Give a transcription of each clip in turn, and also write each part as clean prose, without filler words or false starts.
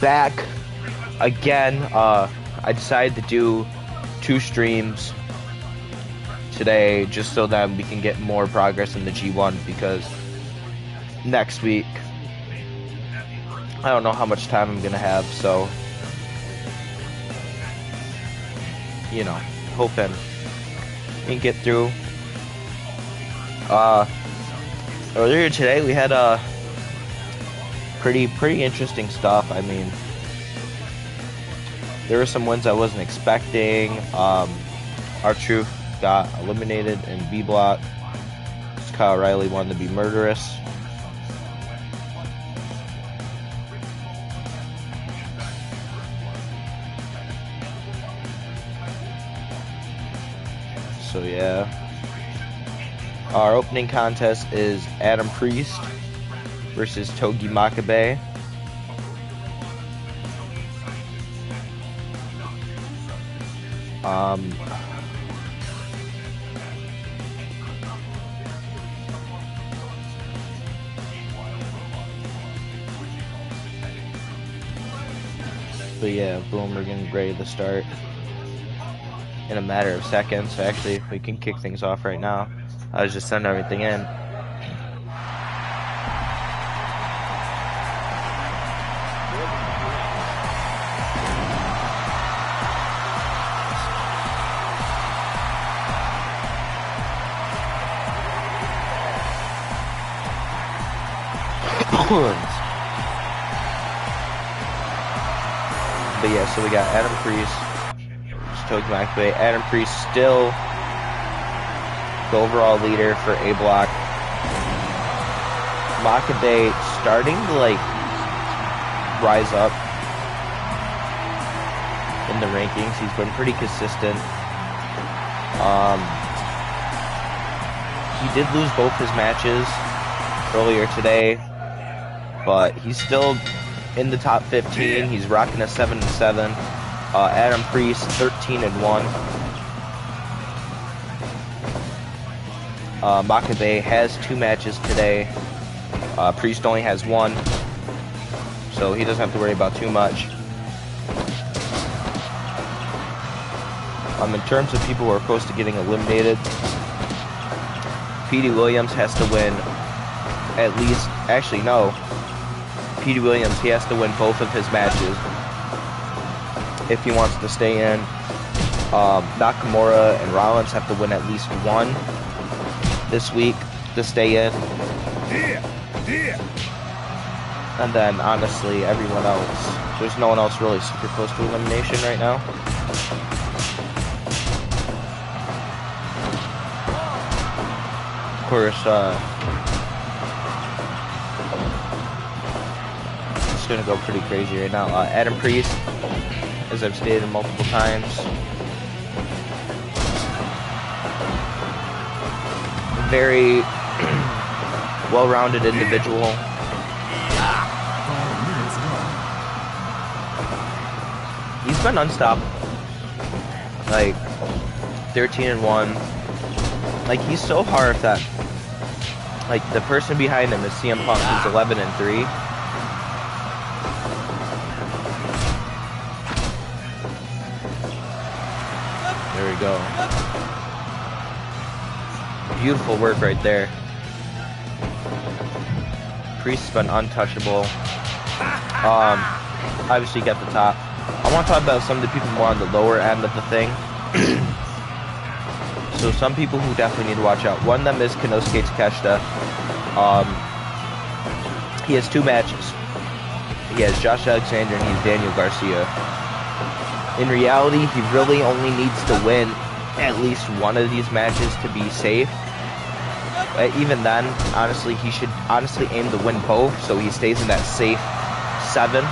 back again. I decided to do 2 streams today just so that we can get more progress in the G1, because next week I don't know how much time I'm gonna have, so you know, hoping we can get through. Earlier today we had pretty interesting stuff. I mean, there were some wins I wasn't expecting. R-Truth got eliminated in B block. Kyle Riley wanted to be murderous. So yeah. Our opening contest is Adam Priest versus Togi Makabe. But yeah, boom, we're getting ready to start in a matter of seconds. So actually, we can kick things off right now. I was just sending everything in. But yeah, so we got Adam Priest, Togi Makabe. Adam Priest still the overall leader for A block. Makabe starting to like rise up in the rankings. He's been pretty consistent. He did lose both his matches earlier today, but he's still in the top 15. He's rocking a 7-7. Adam Priest 13-1. Makabe has 2 matches today. Priest only has 1, so he doesn't have to worry about too much. In terms of people who are close to getting eliminated, Petey Williams has to win at least, actually no, Petey Williams, he has to win both of his matches if he wants to stay in. Nakamura and Rollins have to win at least 1 this week to stay in. And then honestly, everyone else, there's no one else really super close to elimination right now. Of course, it's gonna go pretty crazy right now. Adam Priest, as I've stated multiple times, very well-rounded individual. He's been unstoppable. Like 13-1. Like, he's so hard that like the person behind him is CM Punk, who's 11-3. There we go. Beautiful work right there. Priest's been untouchable. Obviously got the top. I want to talk about some of the people more on the lower end of the thing. So some people who definitely need to watch out. One of them is Konosuke Takeshita. He has 2 matches. He has Josh Alexander and he's Daniel Garcia. In reality, he really only needs to win at least 1 of these matches to be safe. But even then, honestly, he should honestly aim to win both, so he stays in that safe 7.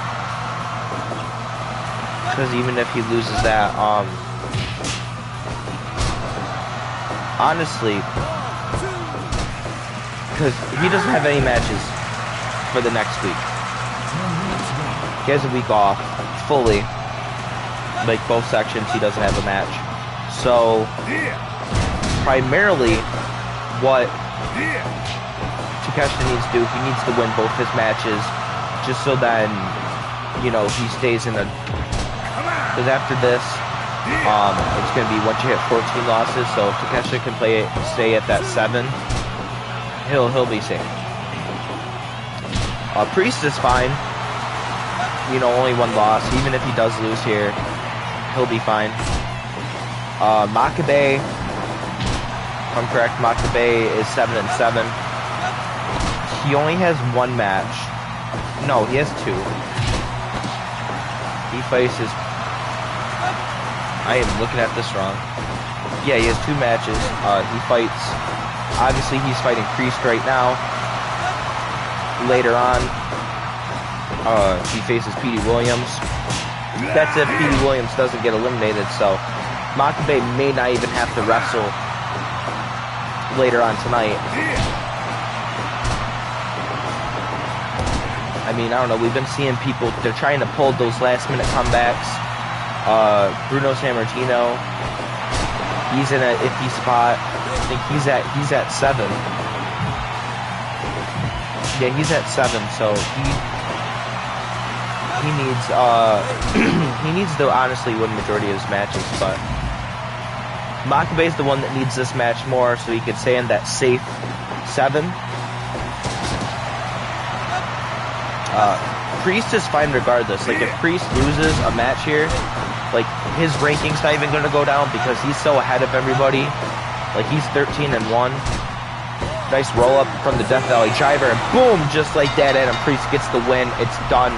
Because even if he loses that, honestly, because he doesn't have any matches for the next week. He has a week off, fully. Like, both sections, he doesn't have a match. So, primarily, what Takeshita needs to do, he needs to win both his matches, just so then you know, he stays in a, because after this, it's going to be once you hit 14 losses, so if Takeshita can stay at that 7, he'll be safe. Priest is fine. You know, only 1 loss. Even if he does lose here, he'll be fine. Makabe, if I'm correct, Makabe is 7-7. He only has 1 match. No, he has 2. He faces... I am looking at this wrong. Yeah, he has 2 matches. He fights... Obviously, he's fighting Priest right now. Later on, he faces Petey Williams. That's if Petey Williams doesn't get eliminated, so Makabe may not even have to wrestle later on tonight. I mean, I don't know, we've been seeing people, they're trying to pull those last-minute comebacks. Bruno Sammartino, he's in an iffy spot. I think he's at 7. Yeah, he's at 7, so he needs he needs to honestly win majority of his matches, but Makabe's the one that needs this match more, so he could stay in that safe 7. Priest is fine regardless. Like, if Priest loses a match here, like, his ranking's not even gonna go down because he's so ahead of everybody. Like, he's 13-1. Nice roll up from the Death Valley driver, and boom, just like that, Adam Priest gets the win. It's done.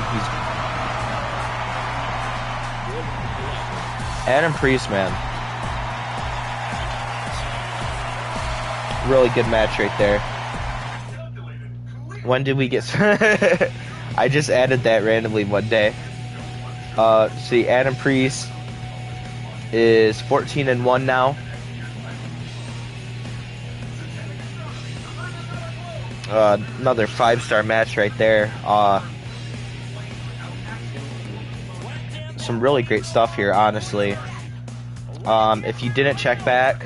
Adam Priest, man. Really good match right there. When did we get... I just added that randomly one day. See, Adam Priest is 14-1 now. Another 5-star match right there. Some really great stuff here, honestly. If you didn't check back,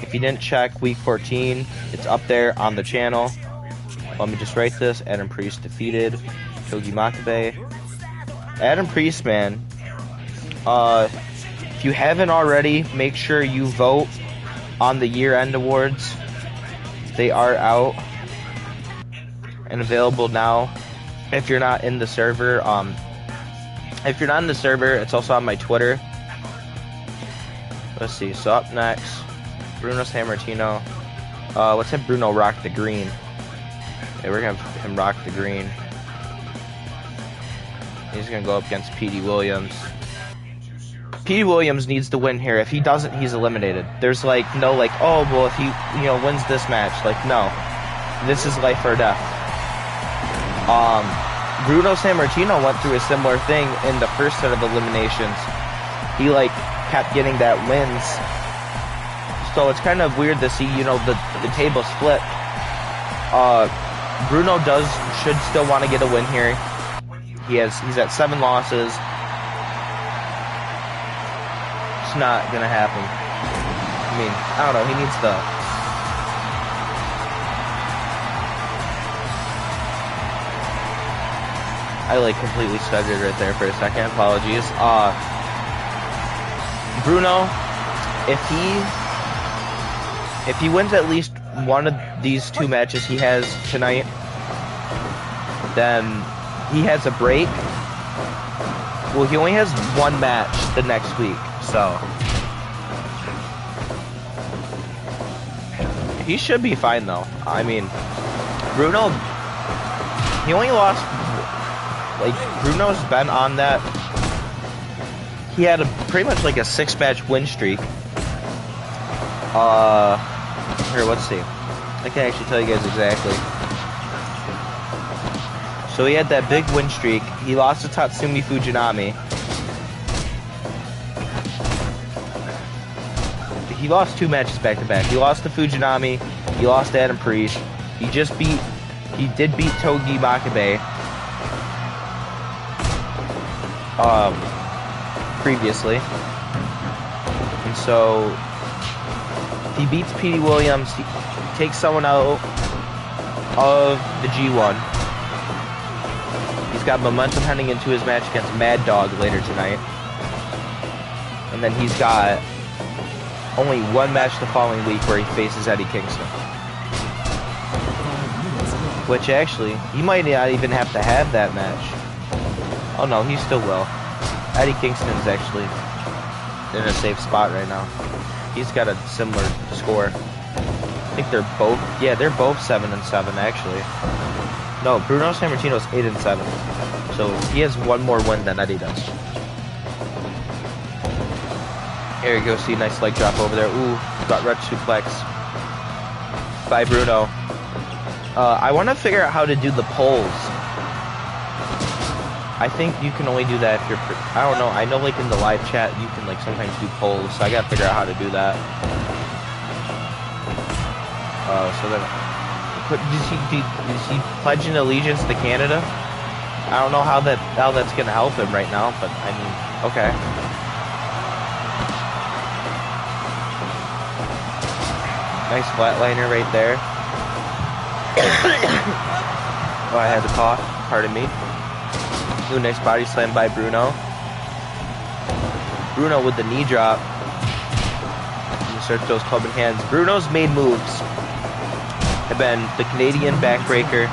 if you didn't check week 14, it's up there on the channel. Let me just write this. Adam Priest defeated Togi Makabe. Adam Priest, man. If you haven't already, make sure you vote on the year-end awards. They are out and available now. If you're not in the server, it's also on my Twitter. Let's see. So up next, Bruno Sammartino. Let's have Bruno rock the green. Yeah, we're gonna have him rock the green. He's gonna go up against Petey Williams. Petey Williams needs to win here. If he doesn't, he's eliminated. There's like no like, oh well, if he wins this match, like no, this is life or death. Bruno Sammartino went through a similar thing in the first set of eliminations. He like kept getting that wins, so it's kind of weird to see the tables flip. Bruno should still want to get a win here. He's at 7 losses. It's not gonna happen. I mean, I don't know. He needs the... I like completely stuttered right there for a second. Apologies. Bruno, if he wins at least one of these 2 matches he has tonight, then he has a break. Well, he only has 1 match the next week, so he should be fine though. I mean, Bruno, he only lost, like, Bruno's been on that, he had pretty much like a 6-match win streak. Here, let's see. I can actually tell you guys exactly. So he had that big win streak. He lost to Tatsumi Fujinami. He lost 2 matches back to back. He lost to Fujinami. He lost to Adam Priest. He did beat Togi Makabe. Previously. And so if he beats Petey Williams, he takes someone out of the G1. He's He's got momentum heading into his match against Mad Dog later tonight. And then he's got only one match the following week where he faces Eddie Kingston. Which actually, he might not even have to have that match. Oh no, he still will. Eddie Kingston's actually in a safe spot right now. He's got a similar score. I think they're both, yeah, they're both 7-7 actually. No, Bruno Sammartino's 8-7. So he has one more win than Eddie does. Here you go, see, nice leg drop over there. Ooh, got red suplex by Bruno. I want to figure out how to do the polls. I think you can only do that if you're, I don't know, I know like in the live chat you can like sometimes do polls, so I gotta figure out how to do that. So then, is he pledging allegiance to Canada? I don't know how that's gonna help him right now, but I mean, okay. Nice flatliner right there. Oh, I had to cough, pardon me. Ooh, nice body slam by Bruno. Bruno with the knee drop. Inserts those clubbing hands. Bruno's main moves have been the Canadian backbreaker,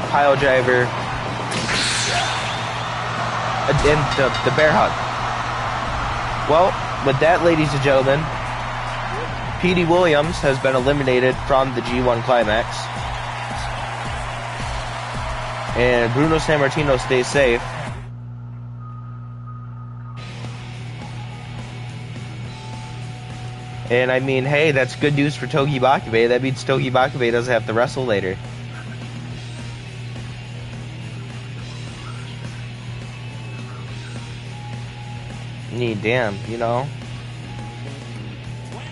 pile driver, and the bear hug. Well, with that, ladies and gentlemen, Petey Williams has been eliminated from the G1 Climax. And Bruno Sammartino stays safe. And I mean, hey, that's good news for Togi Makabe. That means Togi Makabe doesn't have to wrestle later. Damn, you know.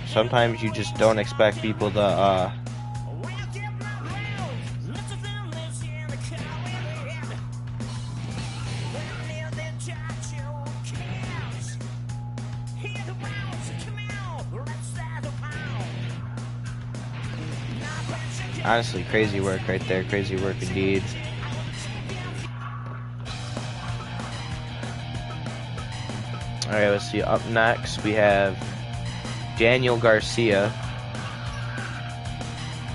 Sometimes you just don't expect people to, honestly, crazy work right there. Crazy work indeed. Alright, let's see. Up next, we have Daniel Garcia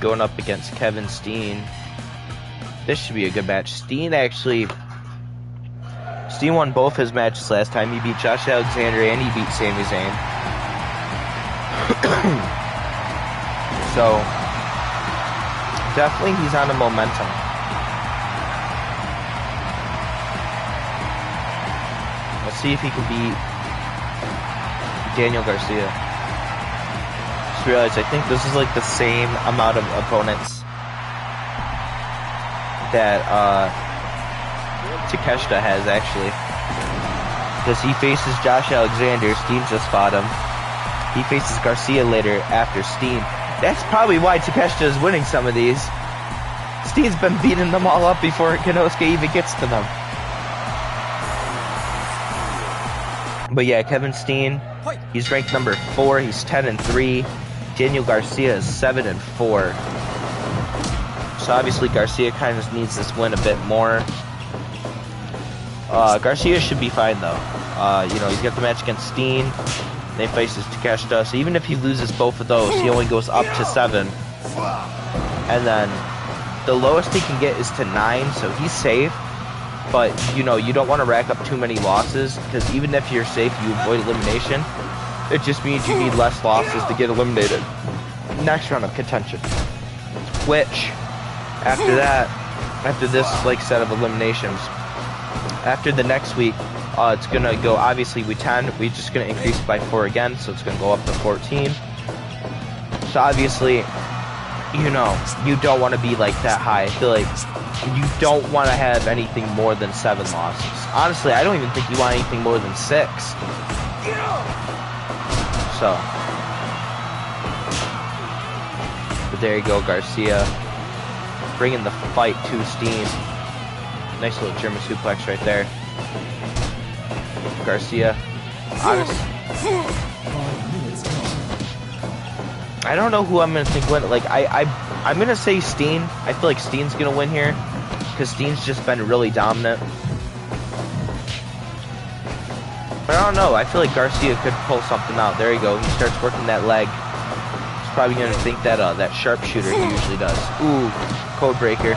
going up against Kevin Steen. This should be a good match. Steen won both his matches last time. He beat Josh Alexander and he beat Sami Zayn. So, definitely he's on a momentum. Let's see if he can beat Daniel Garcia. Just realized I think this is like the same amount of opponents that Takeshita has actually. Because he faces Josh Alexander, Steen just fought him. He faces Garcia later after Steen. That's probably why Takeshita is winning some of these. Steen's been beating them all up before Konosuke even gets to them. But yeah, Kevin Steen, he's ranked number 4. He's 10-3. Daniel Garcia is 7-4. So obviously Garcia kind of needs this win a bit more. Garcia should be fine though. You know, he's got the match against Steen. Then he faces Takeshita. So even if he loses both of those, he only goes up to 7. And then the lowest he can get is to 9, so he's safe. But, you know, you don't want to rack up too many losses, because even if you're safe, you avoid elimination. It just means you need less losses to get eliminated. Next round of contention. Which, after that, after this, like, set of eliminations, after the next week, it's going to go, obviously, we're just going to increase by 4 again, so it's going to go up to 14. So, obviously, you know, you don't want to be, like, that high. I feel like you don't want to have anything more than 7 losses. Honestly, I don't even think you want anything more than 6. So. But there you go, Garcia. Bringing the fight to Steen. Nice little German suplex right there. I don't know who I'm gonna think win. Like I'm gonna say Steen. I feel like Steen's gonna win here because Steen's just been really dominant. But I don't know. I feel like Garcia could pull something out. There you go. He starts working that leg. He's probably gonna think that that sharpshooter he usually does. Ooh, code breaker.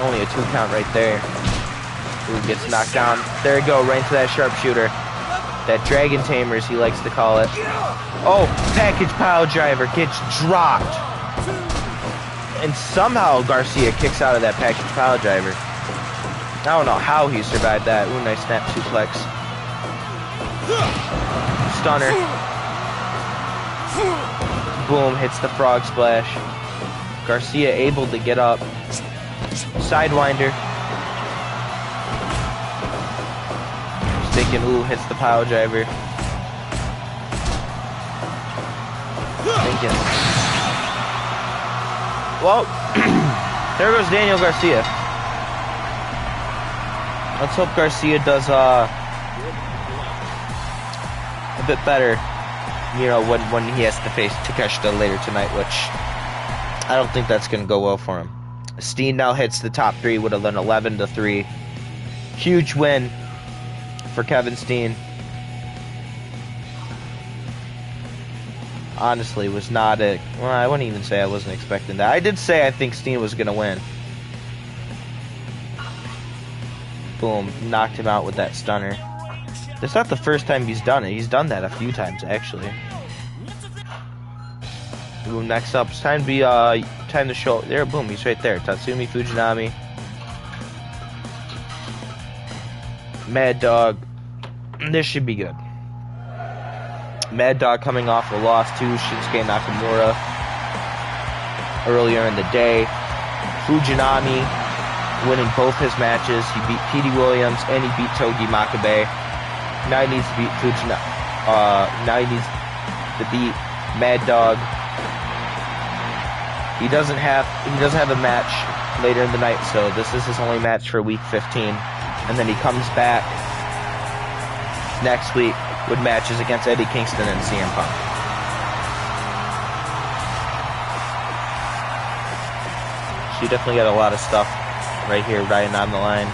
Only a 2 count right there. Ooh, gets knocked down. There you go. Right into that sharpshooter. That Dragon Tamer, as he likes to call it. Oh, package pile driver gets dropped. And somehow Garcia kicks out of that package pile driver. I don't know how he survived that. Ooh, nice snap suplex. Stunner. Boom, hits the frog splash. Garcia able to get up. Sidewinder. Sticking, ooh, hits the pile driver. Thinking. Well, there goes Daniel Garcia. Let's hope Garcia does a bit better, you know, when he has to face Takeshita later tonight, which I don't think that's going to go well for him. Steen now hits the top 3 with an 11-3. Huge win for Kevin Steen. Honestly, was not a... Well, I wouldn't even say I wasn't expecting that. I did say I think Steen was going to win. Boom. Knocked him out with that stunner. That's not the first time he's done it. He's done that a few times, actually. Boom, next up. It's time to be, time to show... There, boom, he's right there. Tatsumi Fujinami. Mad Dog. This should be good. Mad Dog coming off a loss to Shinsuke Nakamura earlier in the day. Fujinami winning both his matches. He beat Petey Williams and he beat Togi Makabe. Now he needs to beat now he needs to beat Mad Dog. He doesn't have a match later in the night, so this is his only match for week 15. And then he comes back next week with matches against Eddie Kingston and CM Punk. So you definitely got a lot of stuff right here riding on the line.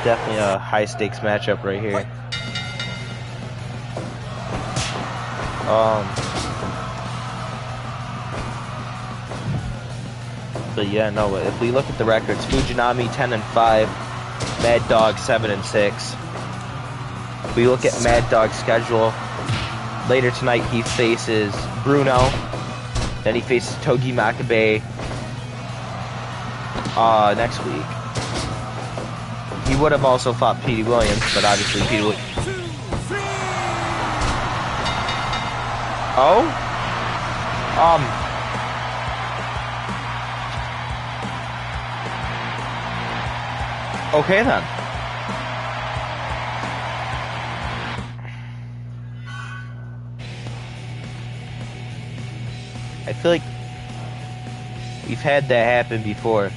Definitely a high stakes matchup right here. But yeah, no, if we look at the records, Fujinami 10-5, Mad Dog 7-6. If we look at Mad Dog's schedule, later tonight he faces Bruno, then he faces Togi Makabe next week. He would have also fought Petey Williams, but obviously Petey Williams. Oh? Okay then. I feel like we've had that happen before.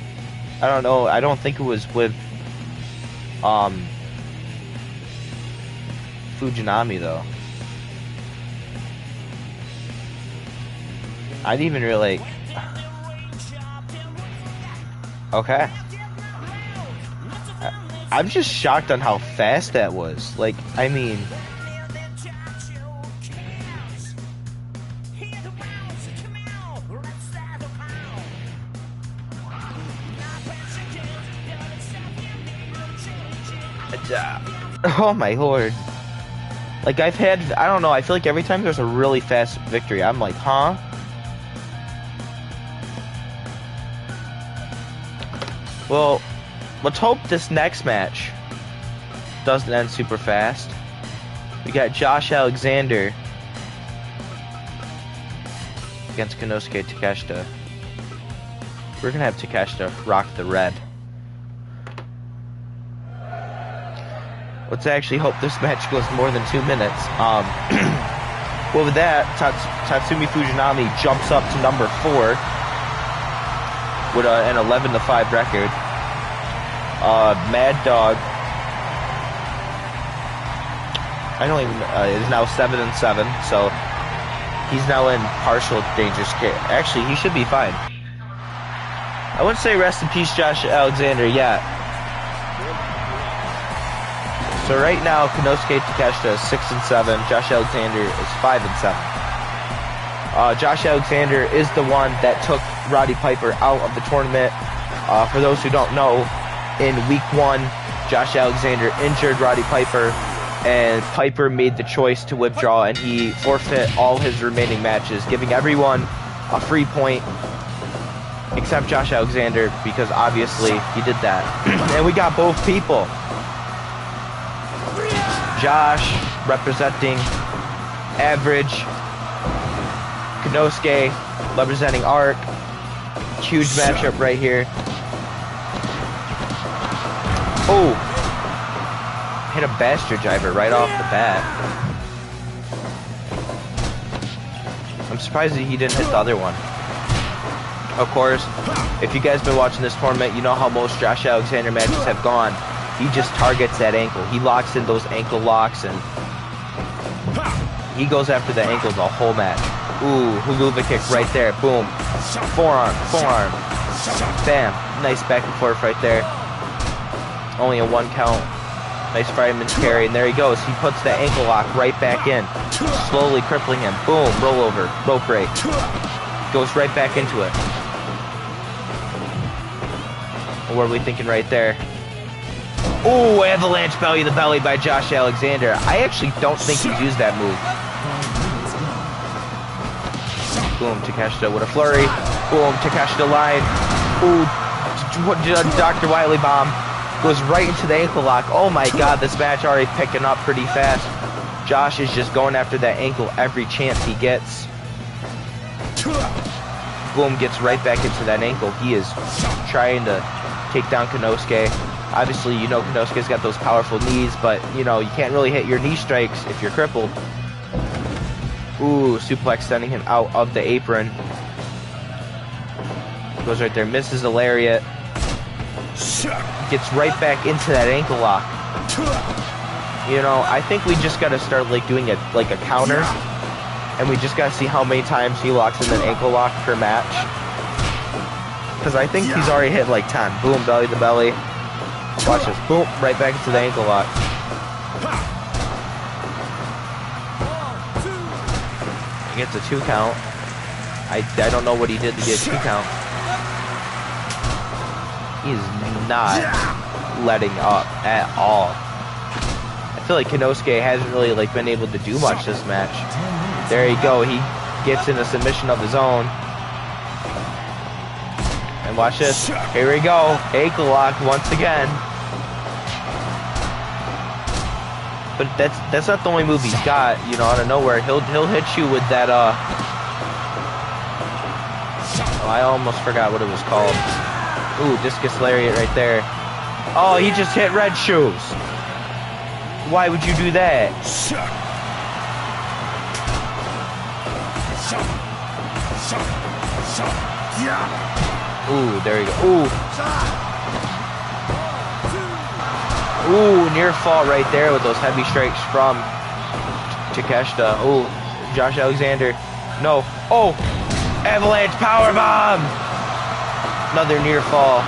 I don't know. I don't think it was with Fujinami though. I didn't even really like. Okay. I'm just shocked on how fast that was. Like, I mean, oh my lord. Like, I've had, I don't know, I feel like every time there's a really fast victory, I'm like, huh? Well, let's hope this next match doesn't end super fast. We got Josh Alexander against Konosuke Takeshita. We're gonna have Takeshita rock the red. Let's actually hope this match goes more than 2 minutes. Well, with that, Tatsumi Fujinami jumps up to number 4 with an 11-5 record. Mad Dog I don't even, is now 7-7, so he's now in partial dangerous care. Actually, he should be fine. I wouldn't say rest in peace, Josh Alexander, yet. So right now, Konosuke Takeshita is 6-7. Josh Alexander is 5-7. Josh Alexander is the one that took Roddy Piper out of the tournament. For those who don't know, in week 1, Josh Alexander injured Roddy Piper, and Piper made the choice to withdraw, and he forfeit all his remaining matches, giving everyone a free point, except Josh Alexander, because obviously he did that. And we got both people. Josh representing Average, Konosuke representing Arc. Huge matchup right here. Oh, hit a bastard driver right off the bat. I'm surprised that he didn't hit the other one. Of course, if you guys have been watching this tournament, you know how most Josh Alexander matches have gone. He just targets that ankle. He locks in those ankle locks, and he goes after the ankle the whole match. Ooh, Huluva kick right there. Boom. Forearm, forearm. Bam. Nice back and forth right there. Only a 1 count. Nice fireman's carry, and there he goes. He puts the ankle lock right back in, slowly crippling him. Boom, roll over, rope break. Goes right back into it. What are we thinking right there? Ooh, avalanche belly to belly by Josh Alexander. I actually don't think he's used that move. Boom, Takeshita with a flurry. Boom, Takeshita line. Ooh, Dr. Wiley bomb. Goes right into the ankle lock. Oh my god, this match already picking up pretty fast. Josh is just going after that ankle every chance he gets. Boom, gets right back into that ankle. He is trying to take down Konosuke. Obviously, you know Konosuke's got those powerful knees, but, you know, you can't really hit your knee strikes if you're crippled. Ooh, suplex sending him out of the apron. Goes right there, misses a lariat. Gets right back into that ankle lock. You know, I think we just gotta start, like, doing it like a counter. And we just gotta see how many times he locks in an ankle lock per match. Because I think he's already hit, like, 10. Boom, belly to belly. Watch this. Boom, right back into the ankle lock. He gets a 2 count. I don't know what he did to get a 2 count. He's not letting up at all. I feel like Konosuke hasn't really, like, been able to do much this match. There you go. He gets in a submission of his own. And watch this. Here we go. Ankle lock once again. But that's not the only move he's got, you know, out of nowhere. He'll hit you with that, oh, I almost forgot what it was called. Ooh, discus lariat right there. Oh, he just hit Red Shoes. Why would you do that? Ooh, there you go. Ooh. Ooh, near fall right there with those heavy strikes from Takeshita. Ooh, Josh Alexander. No. Oh, avalanche powerbomb. Another near fall.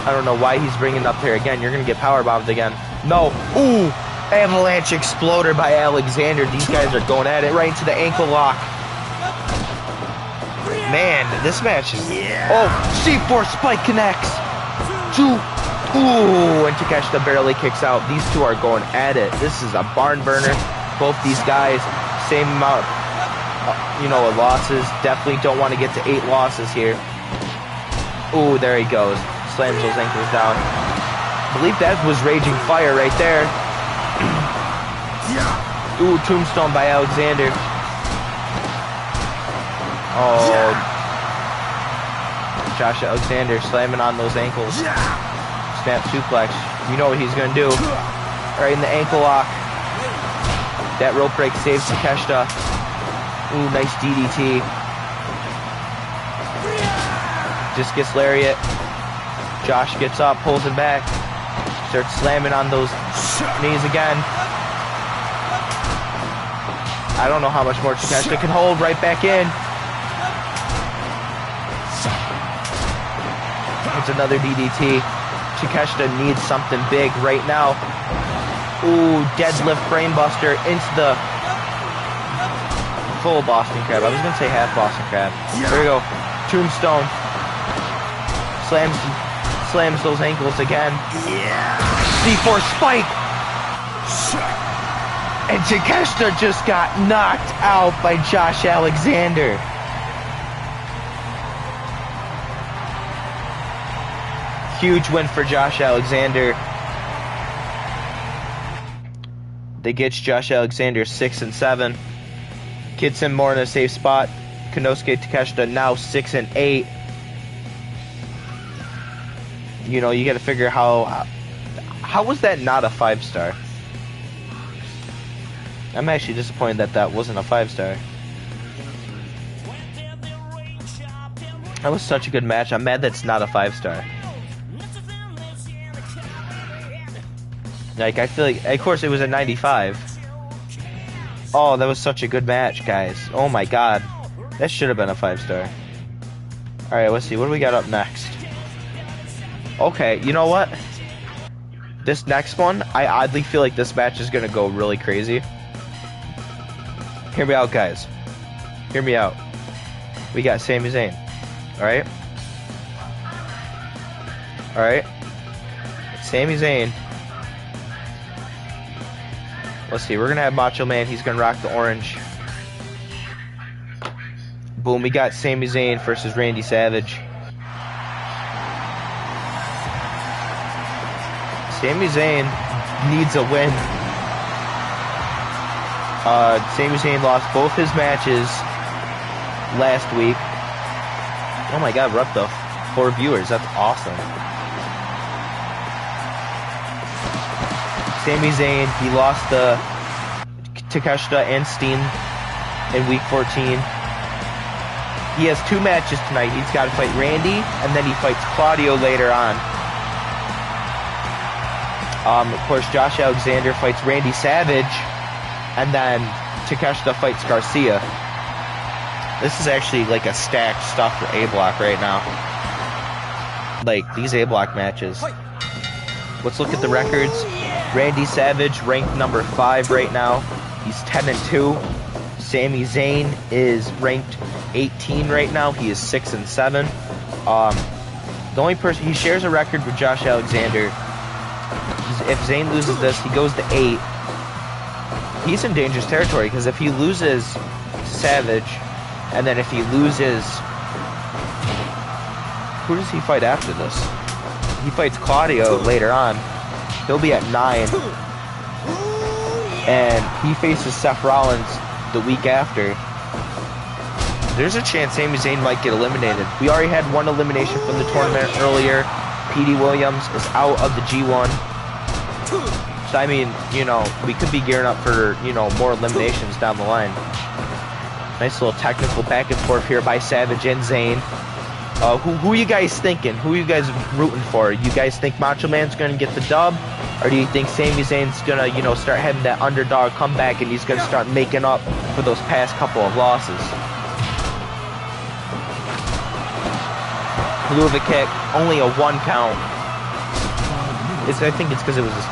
I don't know why he's bringing it up here again. You're going to get powerbombed again. No. Ooh, avalanche exploder by Alexander. These guys are going at it right into the ankle lock. Man, this match is... Oh, C4 spike connects. 2. Ooh, and Takeshita barely kicks out. These two are going at it. This is a barn burner. Both these guys, same amount, you know, of losses. Definitely don't want to get to 8 losses here. Ooh, there he goes. Slams those ankles down. I believe that was Raging Fire right there. Ooh, Tombstone by Alexander. Oh, Josh Alexander slamming on those ankles. Snap suplex. You know what he's going to do. Right in the ankle lock. That rope break saves Takeshita. Ooh, nice DDT. Discus lariat. Josh gets up, pulls him back. Starts slamming on those knees again. I don't know how much more Takeshita can hold. Right back in. It's another DDT. Takeshita needs something big right now. Ooh, deadlift brainbuster into the full Boston Crab. I was going to say half Boston Crab. There we go. Tombstone. Slams those ankles again. C4 spike. And Takeshita just got knocked out by Josh Alexander. Huge win for Josh Alexander. That gets Josh Alexander 6-7. Gets him more in a safe spot. Konosuke Takeshita now 6-8. You know, you got to figure how was that not a 5-star? I'm actually disappointed that that wasn't a 5-star. That was such a good match. I'm mad that's not a 5-star. Like, I feel like, of course, it was a 95. Oh, that was such a good match, guys. Oh my god. That should have been a 5-star. Alright, let's see. What do we got up next? Okay, you know what? This next one, I oddly feel like this match is going to go really crazy. Hear me out, guys. Hear me out. We got Sami Zayn. Alright? Alright? Sami Zayn. Let's see, we're going to have Macho Man. He's going to rock the orange. Boom, we got Sami Zayn versus Randy Savage. Sami Zayn needs a win. Sami Zayn lost both his matches last week. Oh my god, we're up to 4 viewers. That's awesome. Sami Zayn, he lost to Takeshita and Steen in week 14. He has 2 matches tonight. He's got to fight Randy, and then he fights Claudio later on. Of course, Josh Alexander fights Randy Savage, and then Takeshita fights Garcia. This is actually like a stacked stuff for A-Block right now. Like, these A-Block matches. Let's look at the records. Randy Savage ranked number 5 right now. He's 10-2. Sami Zayn is ranked 18 right now. He is 6-7. The only person he shares a record with Josh Alexander. If Zayn loses this, he goes to 8. He's in dangerous territory because if he loses to Savage, and then if he loses, who does he fight after this? He fights Claudio later on. He'll be at 9. And he faces Seth Rollins the week after. There's a chance Sami Zayn might get eliminated. We already had 1 elimination from the tournament earlier. Petey Williams is out of the G1. So, I mean, you know, we could be gearing up for, you know, more eliminations down the line. Nice little technical back and forth here by Savage and Zayn. Who are you guys thinking? Who are you guys rooting for? You guys think Macho Man's going to get the dub? Or do you think Sami Zayn's going to, you know, start having that underdog comeback and he's going to start making up for those past couple of losses? Luva kick, only a 1 count. I think it's because it was this.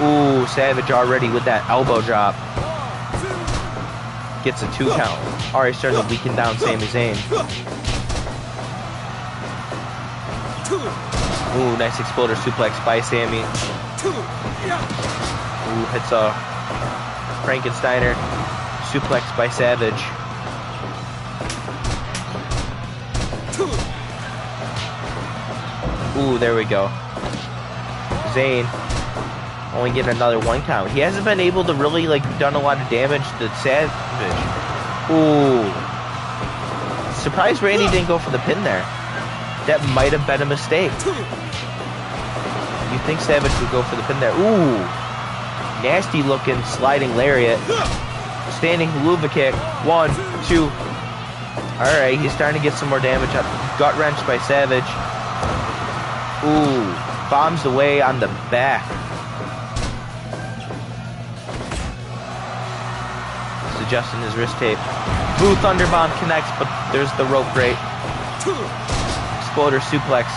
Ooh, Savage already with that elbow drop. Gets a 2 count. Already starting to weaken down Sami Zayn. Ooh, nice exploder suplex by Sami. Ooh, hits a Frankensteiner. Suplex by Savage. Ooh, there we go. Zayn only getting another 1 count. He hasn't been able to really, like, done a lot of damage to Savage. Ooh. Surprised Randy didn't go for the pin there. That might have been a mistake. You think Savage would go for the pin there. Ooh. Nasty looking sliding lariat. Standing Luva kick. 1, 2. Alright, he's starting to get some more damage up. Gut wrench by Savage. Ooh. Bombs away on the back. So adjusting his wrist tape. Blue Thunder Bomb connects, but there's the rope break. Exploder suplex.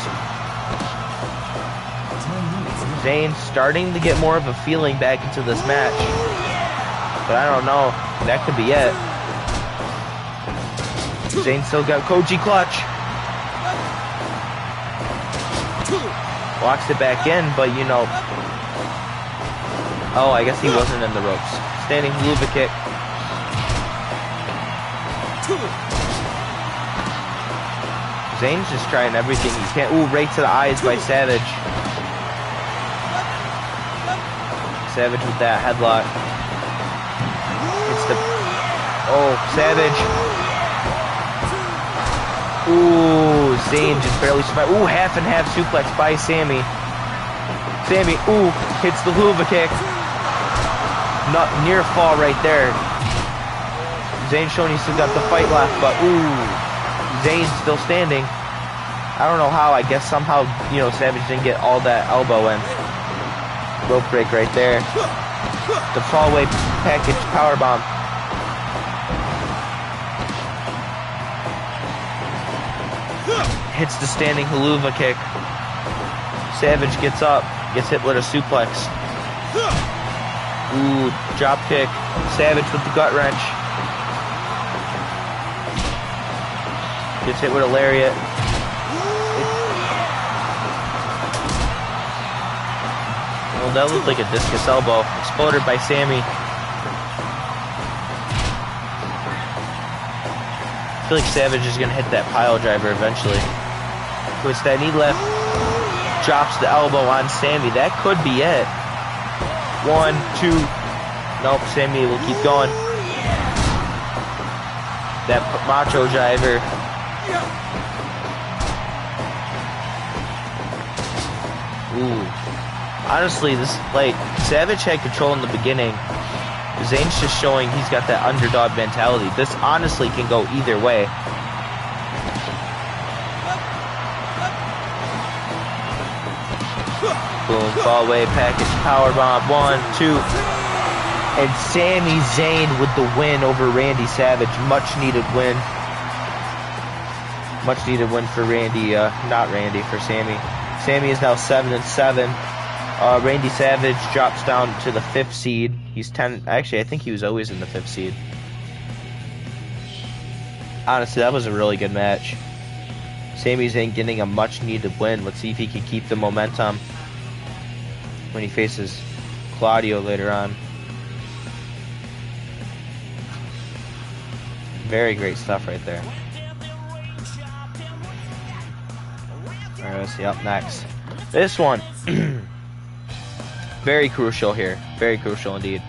Zayn starting to get more of a feeling back into this match. But I don't know. That could be it. Zayn still got Koji clutch. Locks it back in, but you know. Oh, I guess he wasn't in the ropes. Standing Luva kick. Zayn's just trying everything he can. Ooh, right to the eyes by Savage. Savage with that headlock. It's the... Oh, Savage. Ooh, Zayn just barely survived. Ooh, half and half suplex by Sammy. Sammy, ooh, hits the Luva kick. Not near fall right there. Zayn showing he's still got the fight left, but ooh, Zayn's still standing. I don't know how. I guess somehow, you know, Savage didn't get all that elbow in. Rope break right there. The fallaway package powerbomb. Hits the standing haluva kick. Savage gets up, gets hit with a suplex. Ooh, drop kick. Savage with the gut wrench. Gets hit with a lariat. Well, that looked like a discus elbow. Exploded by Sammy. I feel like Savage is going to hit that pile driver eventually. Twist that knee lift. Drops the elbow on Sammy. That could be it. 1, 2. Nope, Sammy will keep going. That macho driver. Ooh. Honestly, this, like, Savage had control in the beginning. Zayn's just showing he's got that underdog mentality. This honestly can go either way. Boom, fall away, package, powerbomb, 1, 2. And Sami Zayn with the win over Randy Savage. Much needed win. Much needed win for Randy, not Randy, for Sami. Sami is now 7-7. Randy Savage drops down to the 5th seed. He's 10. Actually, I think he was always in the 5th seed. Honestly, that was a really good match. Sami Zayn getting a much needed win. Let's see if he can keep the momentum when he faces Claudio later on. Very great stuff right there. Alright, let's see up next. This one. Very crucial here. Very crucial indeed.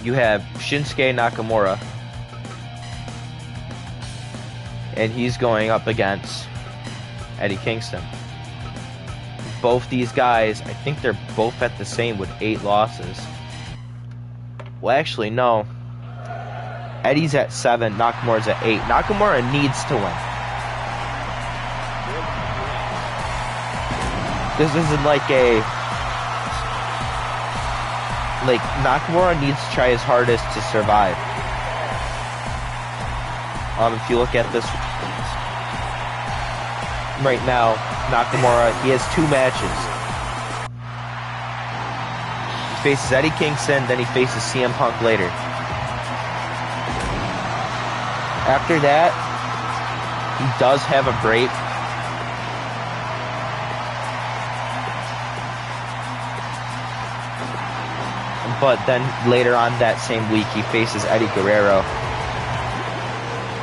You have Shinsuke Nakamura. And he's going up against Eddie Kingston. Both these guys, I think they're both at the same with 8 losses. Well, actually, no. Eddie's at 7, Nakamura's at 8. Nakamura needs to win. This isn't like a... Like, Nakamura needs to try his hardest to survive. If you look at this right now, Nakamura, he has 2 matches. He faces Eddie Kingston, then he faces CM Punk later. After that, he does have a break. But then later on that same week, he faces Eddie Guerrero.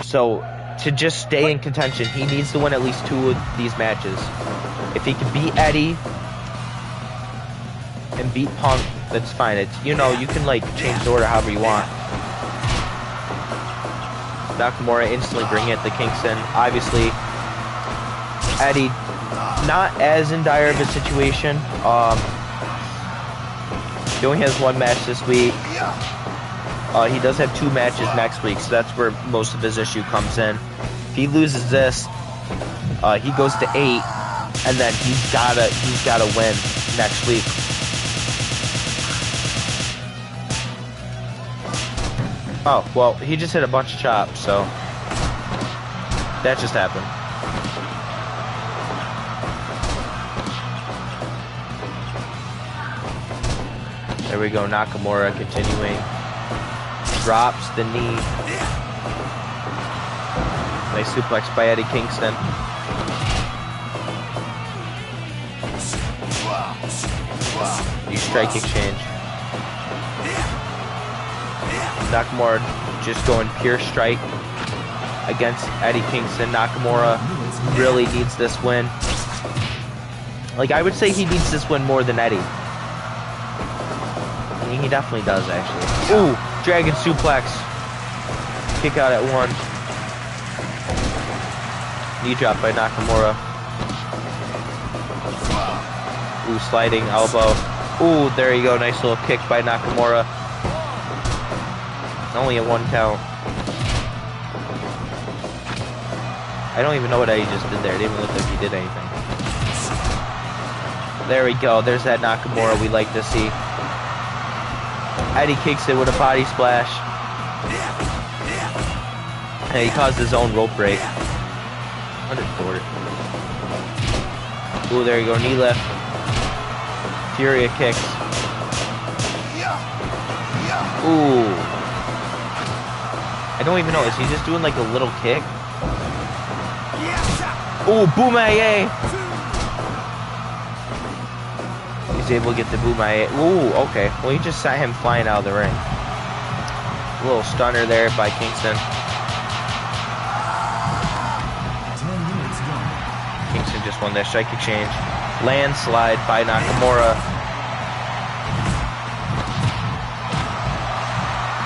So, to just stay in contention, he needs to win at least 2 of these matches. If he can beat Eddie and beat Punk, that's fine. It's, you know, you can, like, change the order however you want. Nakamura instantly bring it to Kingston. Obviously, Eddie, not as in dire of a situation. He only has 1 match this week. He does have 2 matches next week, so that's where most of his issue comes in. If he loses this, he goes to 8, and then he's gotta win next week. Oh, well, he just hit a bunch of chops, so that just happened. There we go, Nakamura continuing. Drops the knee. Nice suplex by Eddie Kingston. New strike exchange. Nakamura just going pure strike against Eddie Kingston. Nakamura really needs this win. Like, I would say he needs this win more than Eddie. I mean, he definitely does, actually. Ooh, dragon suplex. Kick out at 1. Knee drop by Nakamura. Ooh, sliding elbow. Ooh, there you go. Nice little kick by Nakamura. Only a 1 count. I don't even know what Eddie just did there. It didn't even look like he did anything. There we go. There's that Nakamura we like to see. Eddie kicks it with a body splash. And he caused his own rope break. 104. Ooh, there you go. Knee lift. Furia kicks. Ooh. I don't even know. Is he just doing like a little kick? Ooh, Boomaye. He's able to get the Boomaye. Ooh, okay. Well, he just sent him flying out of the ring. A little stunner there by Kingston. Kingston just won that strike exchange. Landslide by Nakamura.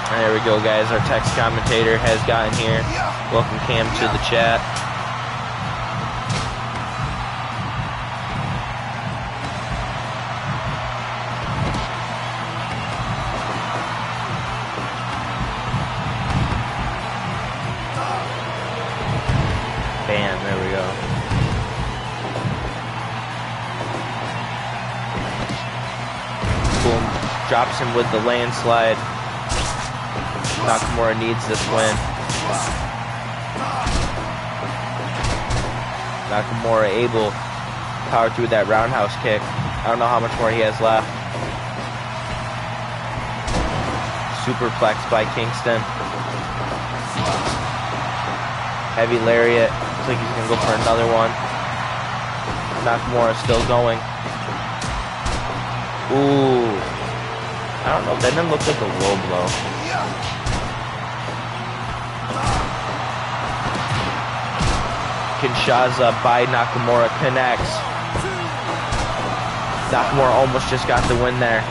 And there we go, guys. Our text commentator has gotten here. Welcome, Cam, to the chat. Bam, there we go. Boom. Drops him with the landslide. Nakamura needs this win. Nakamura able to power through that roundhouse kick. I don't know how much more he has left. Superplex by Kingston. Heavy lariat. Looks like he's going to go for another one. Nakamura still going. Ooh. I don't know. That didn't look like a low blow. Kinshasa by Nakamura connects. Nakamura almost just got the win there.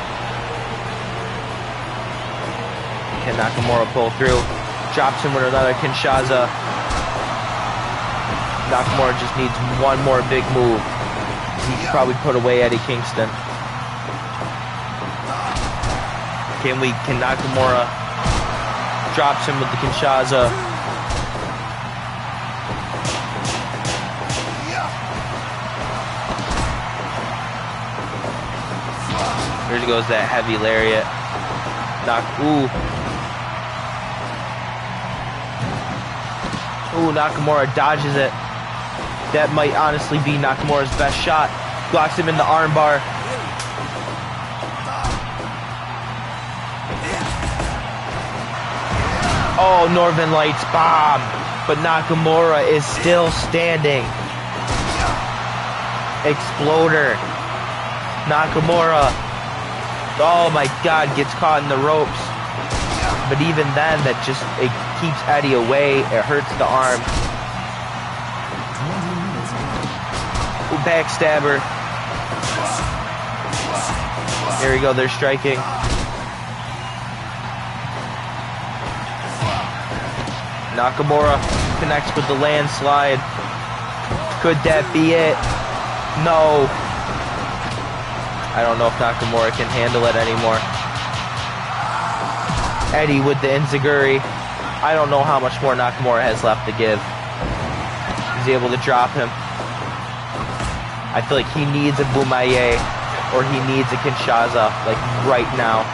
Can Nakamura pull through? Drops him with another Kinshasa. Nakamura just needs one more big move. He could probably put away Eddie Kingston. Can Nakamura drops him with the Kinshasa. Here goes that heavy lariat. Ooh, Nakamura dodges it. That might honestly be Nakamura's best shot. Blocks him in the armbar. Oh, Northern Lights bomb. But Nakamura is still standing. Exploder. Nakamura. Oh my God, gets caught in the ropes. But even then, it keeps Eddie away. It hurts the arm. Ooh, backstabber. Here we go, they're striking. Nakamura connects with the landslide. Could that be it? No. I don't know if Nakamura can handle it anymore. Eddie with the enziguri. I don't know how much more Nakamura has left to give. He's able to drop him. I feel like he needs a Boomaye or he needs a Kinshasa, like right now.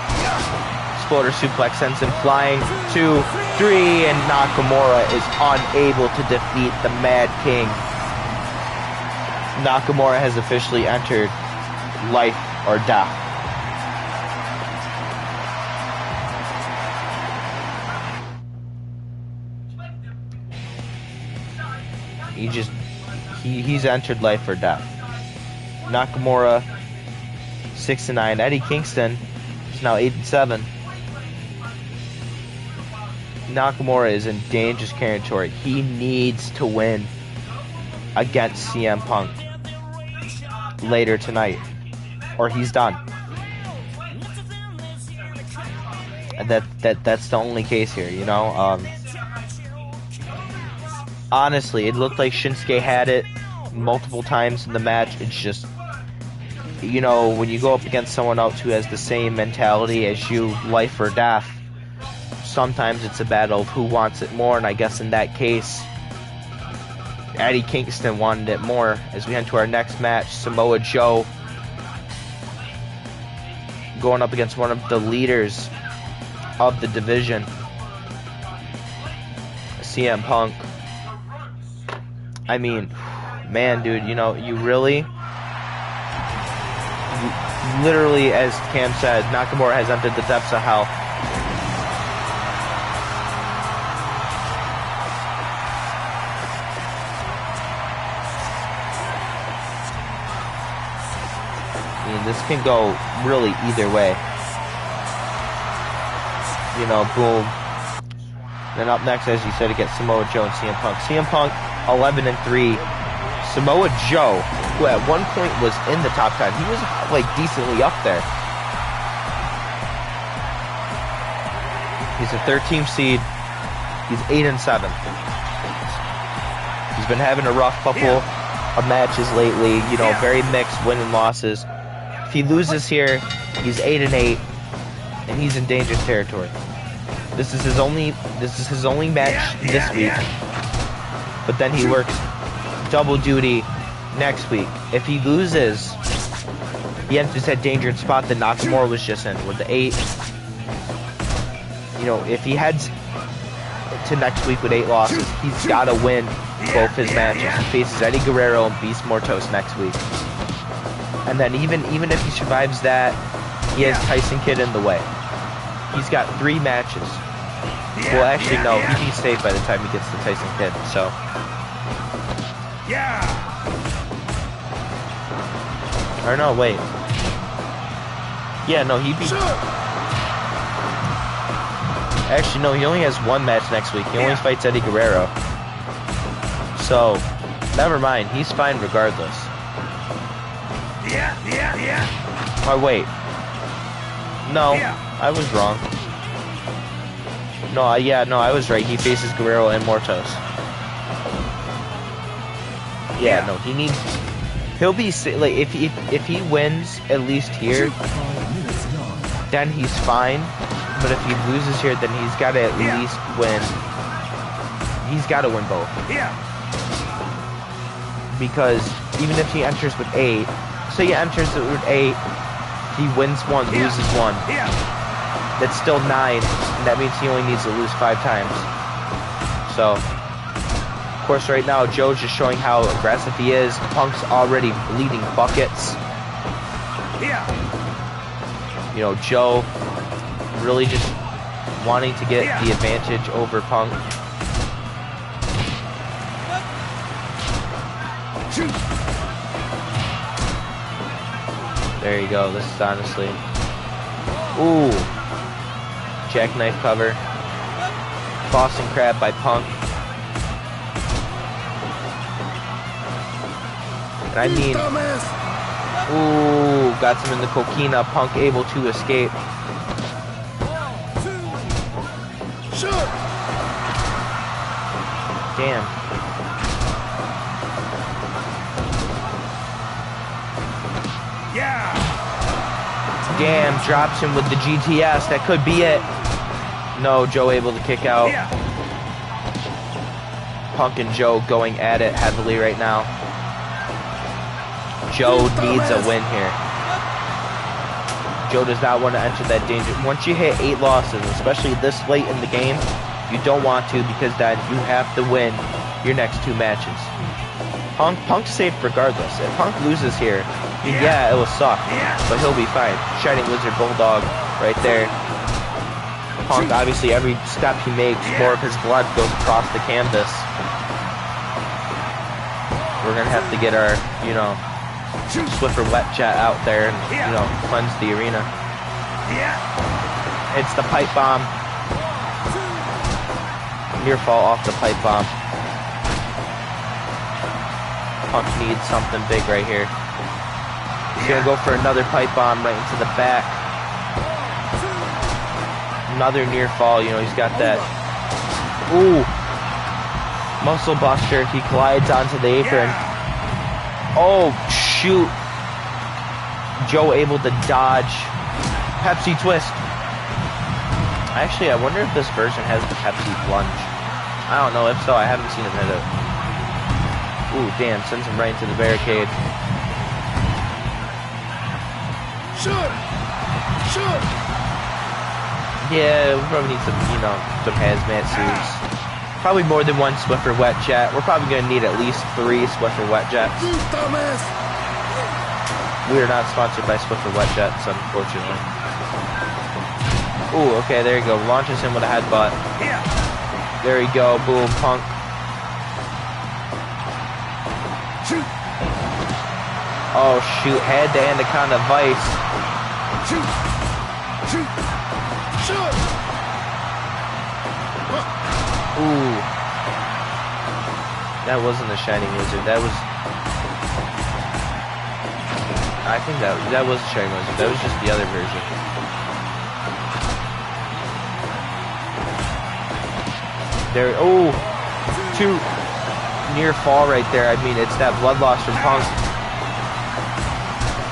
floater suplex sends him flying. 2, 3, and Nakamura is unable to defeat the Mad King. Nakamura has officially entered life or death. He's entered life or death. Nakamura 6-9. Eddie Kingston is now 8-7. Nakamura is in dangerous territory. He needs to win against CM Punk later tonight, or he's done. And that's the only case here, you know. Honestly, it looked like Shinsuke had it multiple times in the match. It's just, you know, when you go up against someone else who has the same mentality as you, life or death, sometimes it's a battle of who wants it more, and I guess in that case, Eddie Kingston wanted it more. As we head to our next match, Samoa Joe going up against one of the leaders of the division, CM Punk. I mean, man, dude, you know, literally, as Cam said, Nakamura has entered the depths of hell. I mean, this can go really either way. You know, boom. Then up next, as you said, it gets Samoa Joe and CM Punk. CM Punk 11-3. Samoa Joe, who at one point was in the top 10, he was like decently up there. He's a 13th seed. He's 8-7. He's been having a rough couple of matches lately. You know, very mixed win and losses. If he loses here, he's 8-8, and he's in dangerous territory. This is his only match this week. But then he works double duty next week. If he loses, he enters that dangerous spot that Nakamura was just in with the 8. You know, if he heads to next week with 8 losses, he's got to win both his matches. He faces Eddie Guerrero and Beast Mortos next week. And then even if he survives that, he has Tyson Kidd in the way. He's got 3 matches. Well, actually, no, he'd be safe by the time he gets to Tyson Kidd, so. Or no, wait. Yeah, no, he'd be. Actually, no, he only has 1 match next week. He only fights Eddie Guerrero. So, never mind. He's fine regardless. Oh, wait. No, I was wrong. No, I was right. He faces Guerrero and Mortos. Yeah, no, he needs. He'll be like if he wins at least here, then he's fine. But if he loses here, then he's got to at least win. He's got to win both. Because even if he enters with 8, say he enters with 8, he wins 1, loses 1. That's still 9, and that means he only needs to lose 5 times. So, of course, right now, Joe's just showing how aggressive he is. Punk's already bleeding buckets. You know, Joe really just wanting to get the advantage over Punk. There you go. This is honestly... Ooh. Jackknife cover. Boston Crab by Punk. And I mean... Ooh, got some in the coquina. Punk able to escape. Damn. Damn, drops him with the GTS. That could be it. No, Joe able to kick out. Punk and Joe going at it heavily right now. Joe needs a win here. Joe does not want to enter that danger. Once you hit 8 losses, especially this late in the game, you don't want to, because then you have to win your next 2 matches. Punk's safe regardless. If Punk loses here, yeah, it will suck, but he'll be fine. Shining Wizard Bulldog right there. Punk, obviously, every step he makes, more of his blood goes across the canvas. We're going to have to get our, you know, Swiffer Wet Jet out there and, you know, cleanse the arena. It's the pipe bomb. Near fall off the pipe bomb. Punk needs something big right here. He's going to go for another pipe bomb right into the back. Another near fall, you know, he's got that. Ooh. Muscle buster. He collides onto the apron. Oh, shoot. Joe able to dodge. Pepsi twist. Actually, I wonder if this version has the Pepsi plunge. I don't know. If so, I haven't seen him hit it. Ooh, damn. Sends him right into the barricade. Shoot. Yeah, we probably need some, you know, some hazmat suits. Probably more than 1 Swiffer Wet Jet. We're probably going to need at least 3 Swiffer Wet Jets. We are not sponsored by Swiffer Wet Jets, unfortunately. Ooh, okay, there you go. Launches him with a headbutt. There you go. Boom, Punk. Oh, shoot. Had the Anaconda Vice. Ooh. That wasn't the Shining Wizard. That was... I think that was the Shining Wizard. That was just the other version. There... Oh! 2 near fall right there. I mean, it's that blood loss from Punk.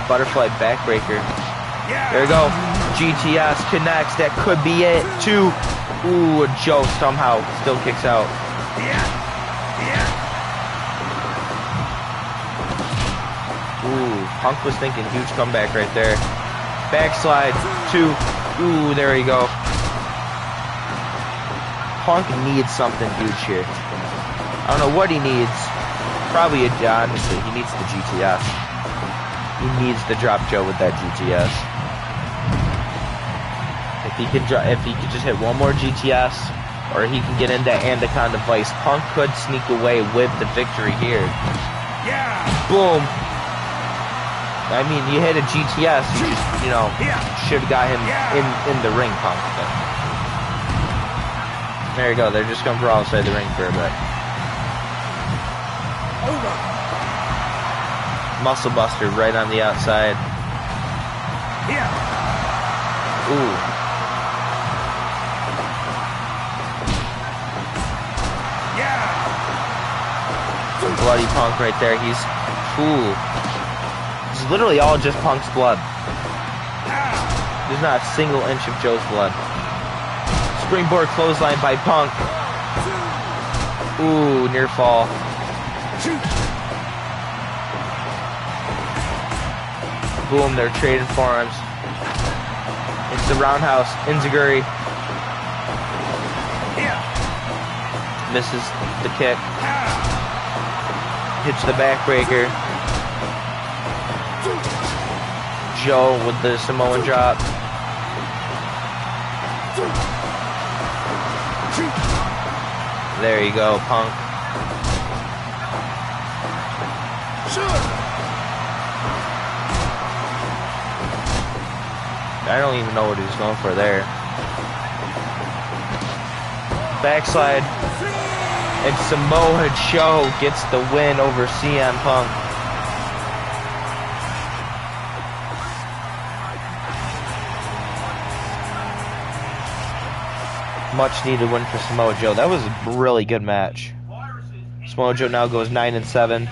Butterfly backbreaker. There we go. GTS connects. That could be it. 2. Ooh, Joe somehow still kicks out. Ooh, Punk was thinking huge comeback right there. Backslide. 2. Ooh, there you go. Punk needs something huge here. I don't know what he needs. Probably honestly, he needs the GTS. He needs to drop Joe with that GTS. If he could just hit 1 more GTS, or he can get in that Anaconda Vice, Punk could sneak away with the victory here. Boom. I mean, you hit a GTS, you just, you know, should have got him in the ring, Punk. But there you go. They're just going to brawl outside the ring for a bit. Muscle Buster right on the outside. Ooh. Bloody Punk right there. He's cool. It's literally all just Punk's blood. There's not a single inch of Joe's blood. Springboard clothesline by Punk. Ooh, near fall. Boom, they're trading forearms. It's the roundhouse. Enziguri. Misses the kick. Hits the backbreaker. Joe with the Samoan drop. There you go, Punk. I don't even know what he was going for there. Backslide. And Samoa Joe gets the win over CM Punk. Much needed win for Samoa Joe. That was a really good match. Samoa Joe now goes 9-7.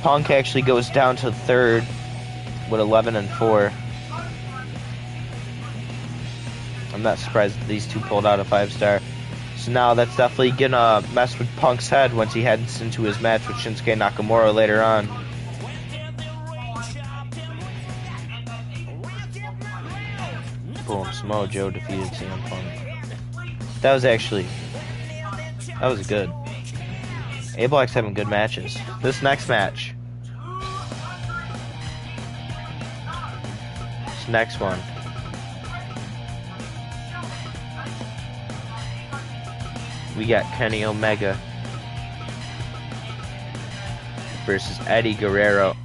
Punk actually goes down to 3rd with 11-4. I'm not surprised that these two pulled out a 5-star. So now that's definitely gonna mess with Punk's head once he heads into his match with Shinsuke Nakamura later on. Samoa Joe defeated CM Punk. That was good. A-Block's having good matches. This next match. This next one. We got Kenny Omega versus Eddie Guerrero.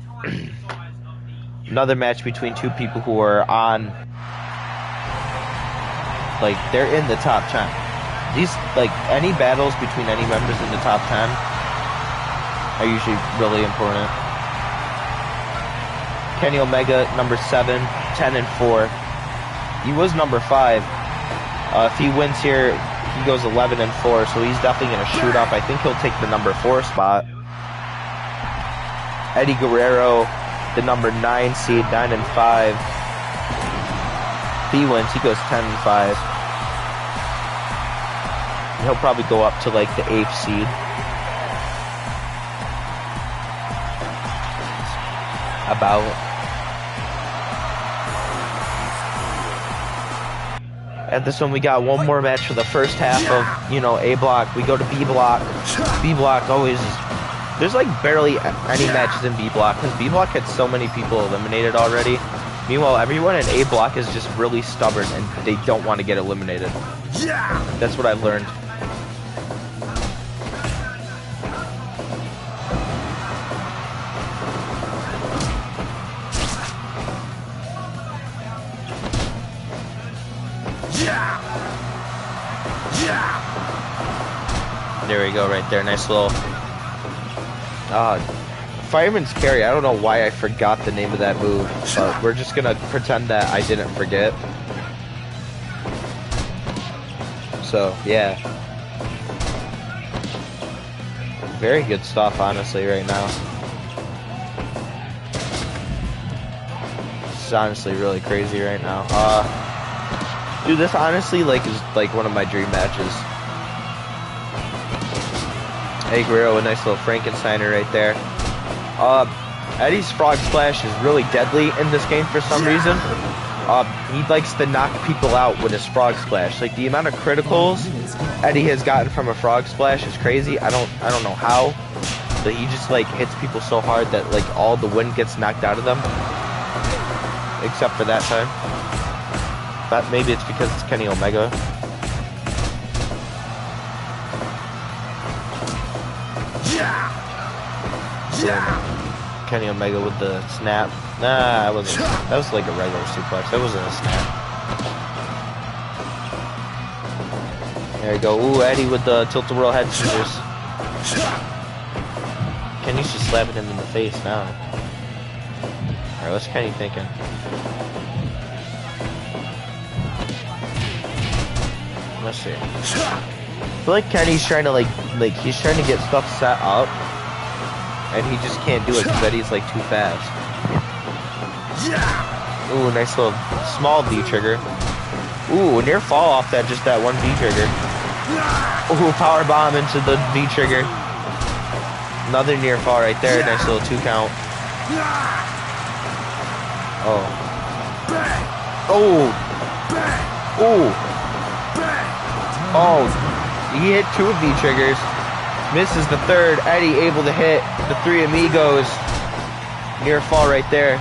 Another match between two people who are on, like, they're in the top 10. These, like, any battles between any members in the top 10 are usually really important. Kenny Omega, number 7, 10 and 4. He was number 5. If he wins here, he goes 11 and 4, so he's definitely going to shoot up. I think he'll take the number 4 spot. Eddie Guerrero, the number 9 seed, 9 and 5. If he wins, he goes 10 and 5. And he'll probably go up to like the 8th seed. About. At this one, we got one more match for the first half of, you know, A Block. We go to B Block. B Block always, there's like barely any matches in B Block because B Block had so many people eliminated already. Meanwhile, everyone in A Block is just really stubborn and they don't want to get eliminated. That's what I've learned. There we go, right there. Nice little Fireman's Carry. I don't know why I forgot the name of that move, but we're just gonna pretend that I didn't forget. So, yeah. Very good stuff, honestly, right now. This is honestly really crazy right now. Dude, this honestly, like, is like one of my dream matches. Eddie Guerrero, a nice little Frankensteiner right there. Eddie's Frog Splash is really deadly in this game for some reason. He likes to knock people out with his Frog Splash. Like, the amount of criticals Eddie has gotten from a Frog Splash is crazy. I don't know how, but he just like hits people so hard that like all the wind gets knocked out of them, except for that time. But maybe it's because it's Kenny Omega. Kenny Omega with the snap. Nah, that was like a regular suplex. That wasn't a snap. There you go. Ooh, Eddie with the tilt-a-whirl head scissors. Kenny's just slapping him in the face now. Alright, what's Kenny thinking? Let's see. I feel like Kenny's trying to he's trying to get stuff set up, and he just can't do it because Eddie's like too fast. Ooh, nice little small V trigger. Ooh, near fall off that one V trigger. Ooh, power bomb into the V trigger. Another near fall right there. Nice little 2 count. Oh. Oh. Ooh. Oh, he hit 2 V triggers, misses the 3rd. Eddie able to hit the 3 amigos. Near fall right there.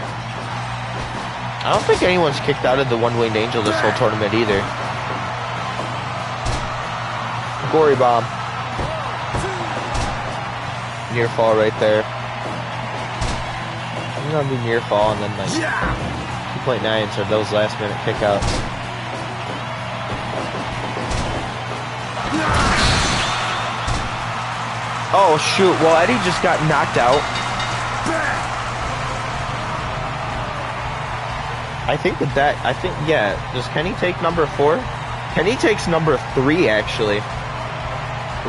I don't think anyone's kicked out of the One-Winged Angel this whole tournament either. Gory bomb. Near fall right there. I'm gonna be near fall and then like 2.9, so those last minute kickouts. Oh shoot, well Eddie just got knocked out. Yeah, does Kenny take number 4? Kenny takes number 3 actually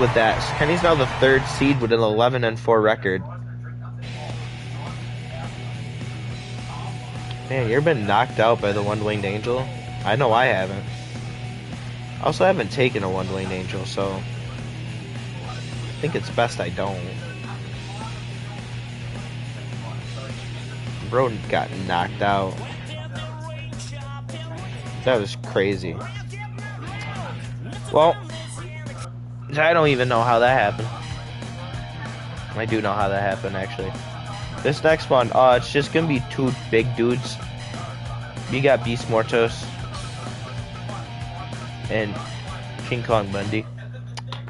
with that. So Kenny's now the 3rd seed with an 11 and 4 record. Man, you ever been knocked out by the One-Winged Angel? I know I haven't. I also haven't taken a One-Winged Angel, so I think it's best I don't. Bro got knocked out. That was crazy. Well, I don't even know how that happened. I do know how that happened, actually. This next one, it's just gonna be two big dudes. We got Beast Mortos and King Kong Bundy.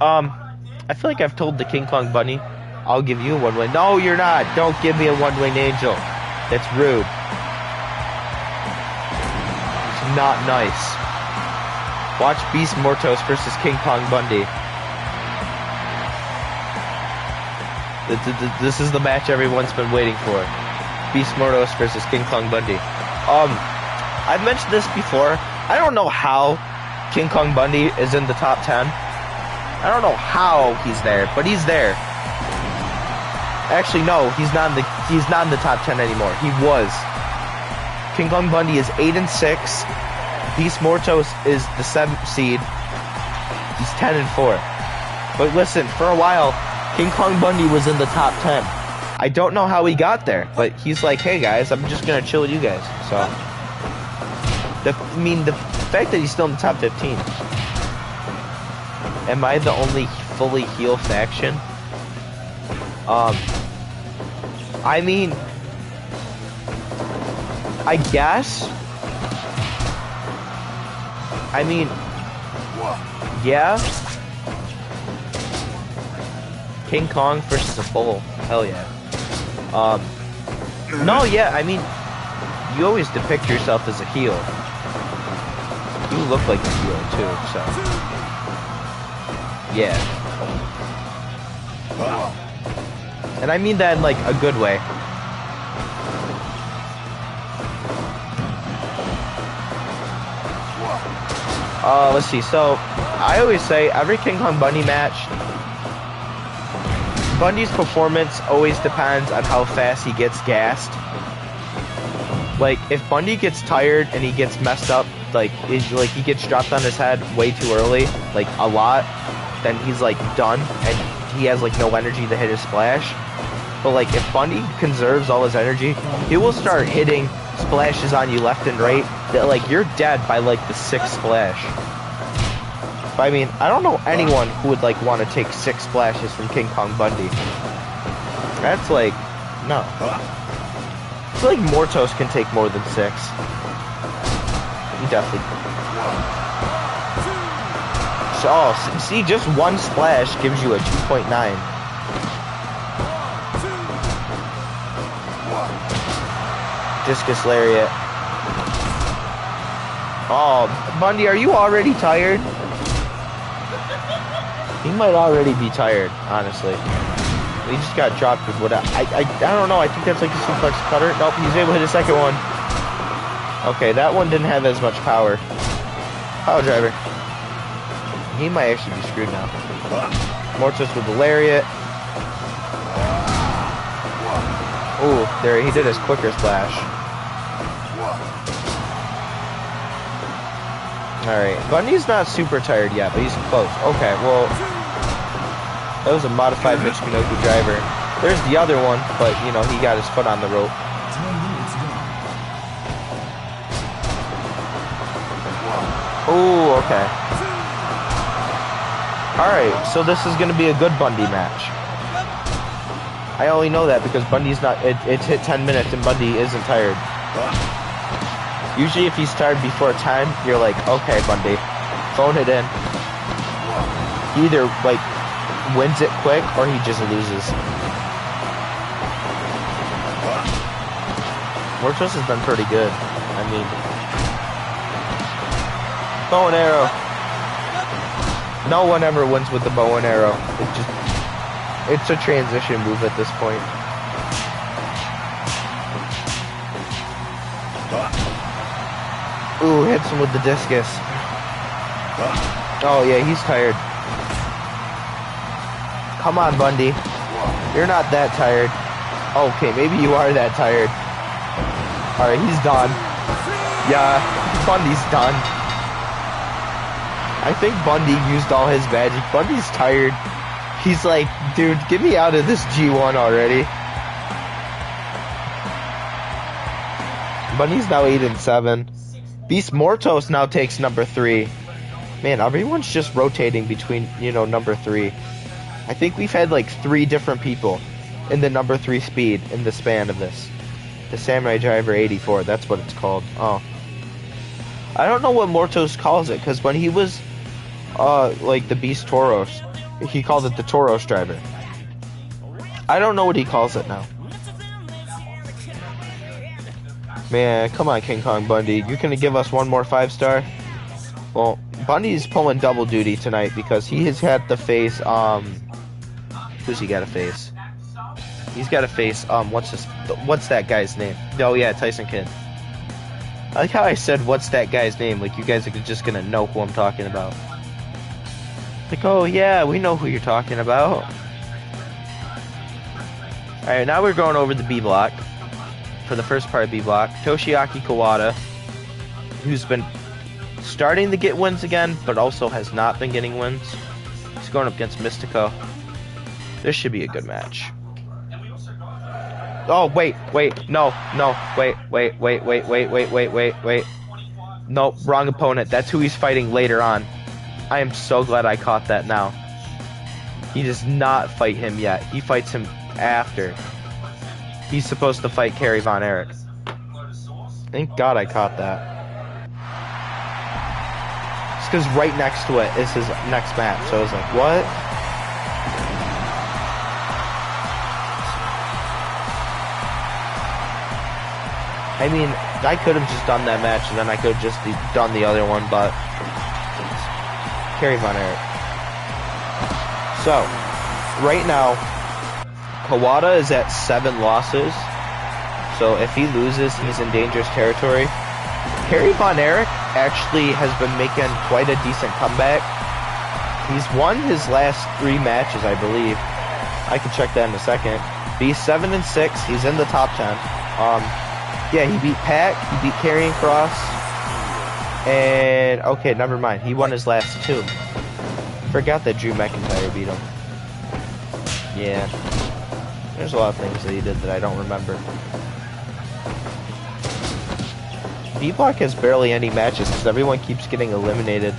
I feel like I've told the King Kong Bunny, I'll give you a one-wing. No, you're not. Don't give me a one-winged angel. That's rude. It's not nice. Watch Beast Mortos versus King Kong Bundy. This is the match everyone's been waiting for. Beast Mortos versus King Kong Bundy. I've mentioned this before. I don't know how King Kong Bundy is in the top 10. I don't know how he's there, but he's there. Actually, no, he's not in the top 10 anymore. He was. King Kong Bundy is 8-6. Beast Mortos is the 7th seed. He's 10-4. But listen, for a while, King Kong Bundy was in the top 10. I don't know how he got there, but he's like, hey guys, I'm just gonna chill with you guys. So, the fact that he's still in the top 15. Am I the only fully heel faction? I mean, I guess. I mean, yeah. King Kong versus a bull. Hell yeah. No, yeah, I mean, you always depict yourself as a heel. You look like a heel, too, so. Yeah. And I mean that in, like, a good way. Let's see, so, I always say, every King Kong Bundy match, Bundy's performance always depends on how fast he gets gassed. Like, if Bundy gets tired and he gets messed up, like he gets dropped on his head way too early, like, a lot, then he's, like, done, and he has, like, no energy to hit his splash. But, like, if Bundy conserves all his energy, he will start hitting splashes on you left and right that, like, you're dead by, like, the 6th splash. But, I mean, I don't know anyone who would, like, want to take 6 splashes from King Kong Bundy. That's, like, no. I feel like Mortos can take more than 6. He definitely. So, oh, see, just one splash gives you a 2.9. Discus Lariat. Oh, Bundy, are you already tired? He might already be tired, honestly. He just got dropped with what I don't know. I think that's like a suplex cutter. Nope, he's able to hit a second one. Okay, that one didn't have as much power. Power driver. He might actually be screwed now. Mortos with the lariat. Ooh, there, he did his quicker splash. Alright, Bundy's not super tired yet, but he's close. Okay, well, that was a modified Michinoku driver. There's the other one, but, you know, he got his foot on the rope. Ooh, okay. Alright, so this is going to be a good Bundy match. I only know that because Bundy's not, it's hit 10 minutes and Bundy isn't tired. Usually if he's tired before time, you're like, okay, Bundy, phone it in. He either, like, wins it quick or he just loses. Mortos has done pretty good. I mean, bow and arrow. No one ever wins with the bow and arrow. It's a transition move at this point. Ooh, hits him with the discus. Oh yeah, he's tired. Come on, Bundy. You're not that tired. Okay, maybe you are that tired. Alright, he's done. Yeah, Bundy's done. I think Bundy used all his magic. Bundy's tired. He's like, dude, get me out of this G1 already. Bundy's now 8-7. Beast Mortos now takes number 3. Man, everyone's just rotating between, number 3. I think we've had like 3 different people in the number 3 speed in the span of this. The Samurai Driver 84, that's what it's called. Oh. I don't know what Mortos calls it, because when he was, like the Beast Tauros, he called it the Tauros Driver. I don't know what he calls it now. Man, come on, King Kong Bundy. You're gonna give us one more 5-star? Well, Bundy's pulling double duty tonight because he has had to face, who's he got to face? He's got to face, what's that guy's name? Oh yeah, Tyson Kidd. I like how I said, what's that guy's name? Like, you guys are just gonna know who I'm talking about. Like, oh yeah, we know who you're talking about. Alright, now we're going over the B block. For the first part of B block. Toshiaki Kawada, who's been starting to get wins again, but also has not been getting wins. He's going up against Mystico. This should be a good match. Oh, wait, no, wait. Nope, wrong opponent. That's who he's fighting later on. I am so glad I caught that now. He does not fight him yet. He fights him after. He's supposed to fight Kerry Von Erich. Thank God I caught that. It's because right next to it is his next match. So I was like, what? I mean, I could have just done that match and then I could have just done the other one, but Kerry Von Erich. So, right now, Kawada is at 7 losses, so if he loses, he's in dangerous territory. Kerry Von Erich actually has been making quite a decent comeback. He's won his last 3 matches, I believe. I can check that in a second. But he's 7-6. He's in the top 10. Yeah, he beat Pac. He beat Karrion Kross. And okay, never mind. He won his last 2. Forgot that Drew McIntyre beat him. Yeah. There's a lot of things that he did that I don't remember. B-Block has barely any matches because everyone keeps getting eliminated.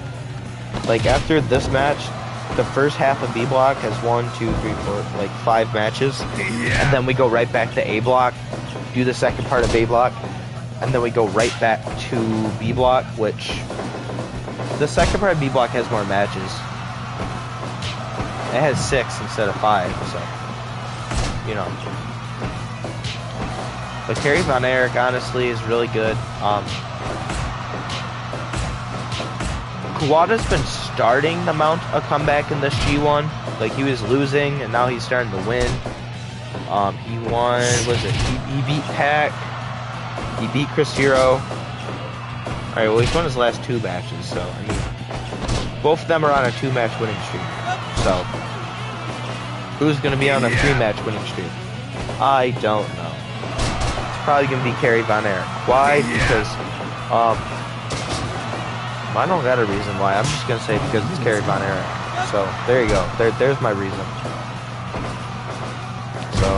Like, after this match, the first half of B-Block has 1, 2, 3, 4, like 5 matches. And then we go right back to A-Block, do the second part of A-Block, and then we go right back to B-Block, which... the second part of B-Block has more matches. It has 6 instead of 5, so... you know. But Kerry Von Erich, honestly, is really good. Kawada's been starting to mount a comeback in this G1. Like, he was losing, and now he's starting to win. He won, he beat Pac. He beat Chris Hero. Alright, well, he's won his last 2 matches, so, I mean, both of them are on a 2-match winning streak. So, who's going to be on a 3-match winning streak? I don't know. It's probably going to be Kerry Von Erich. Why? Because, I don't got a reason why. I'm just going to say because it's Kerry Von Erich. So, there you go. There's my reason. So,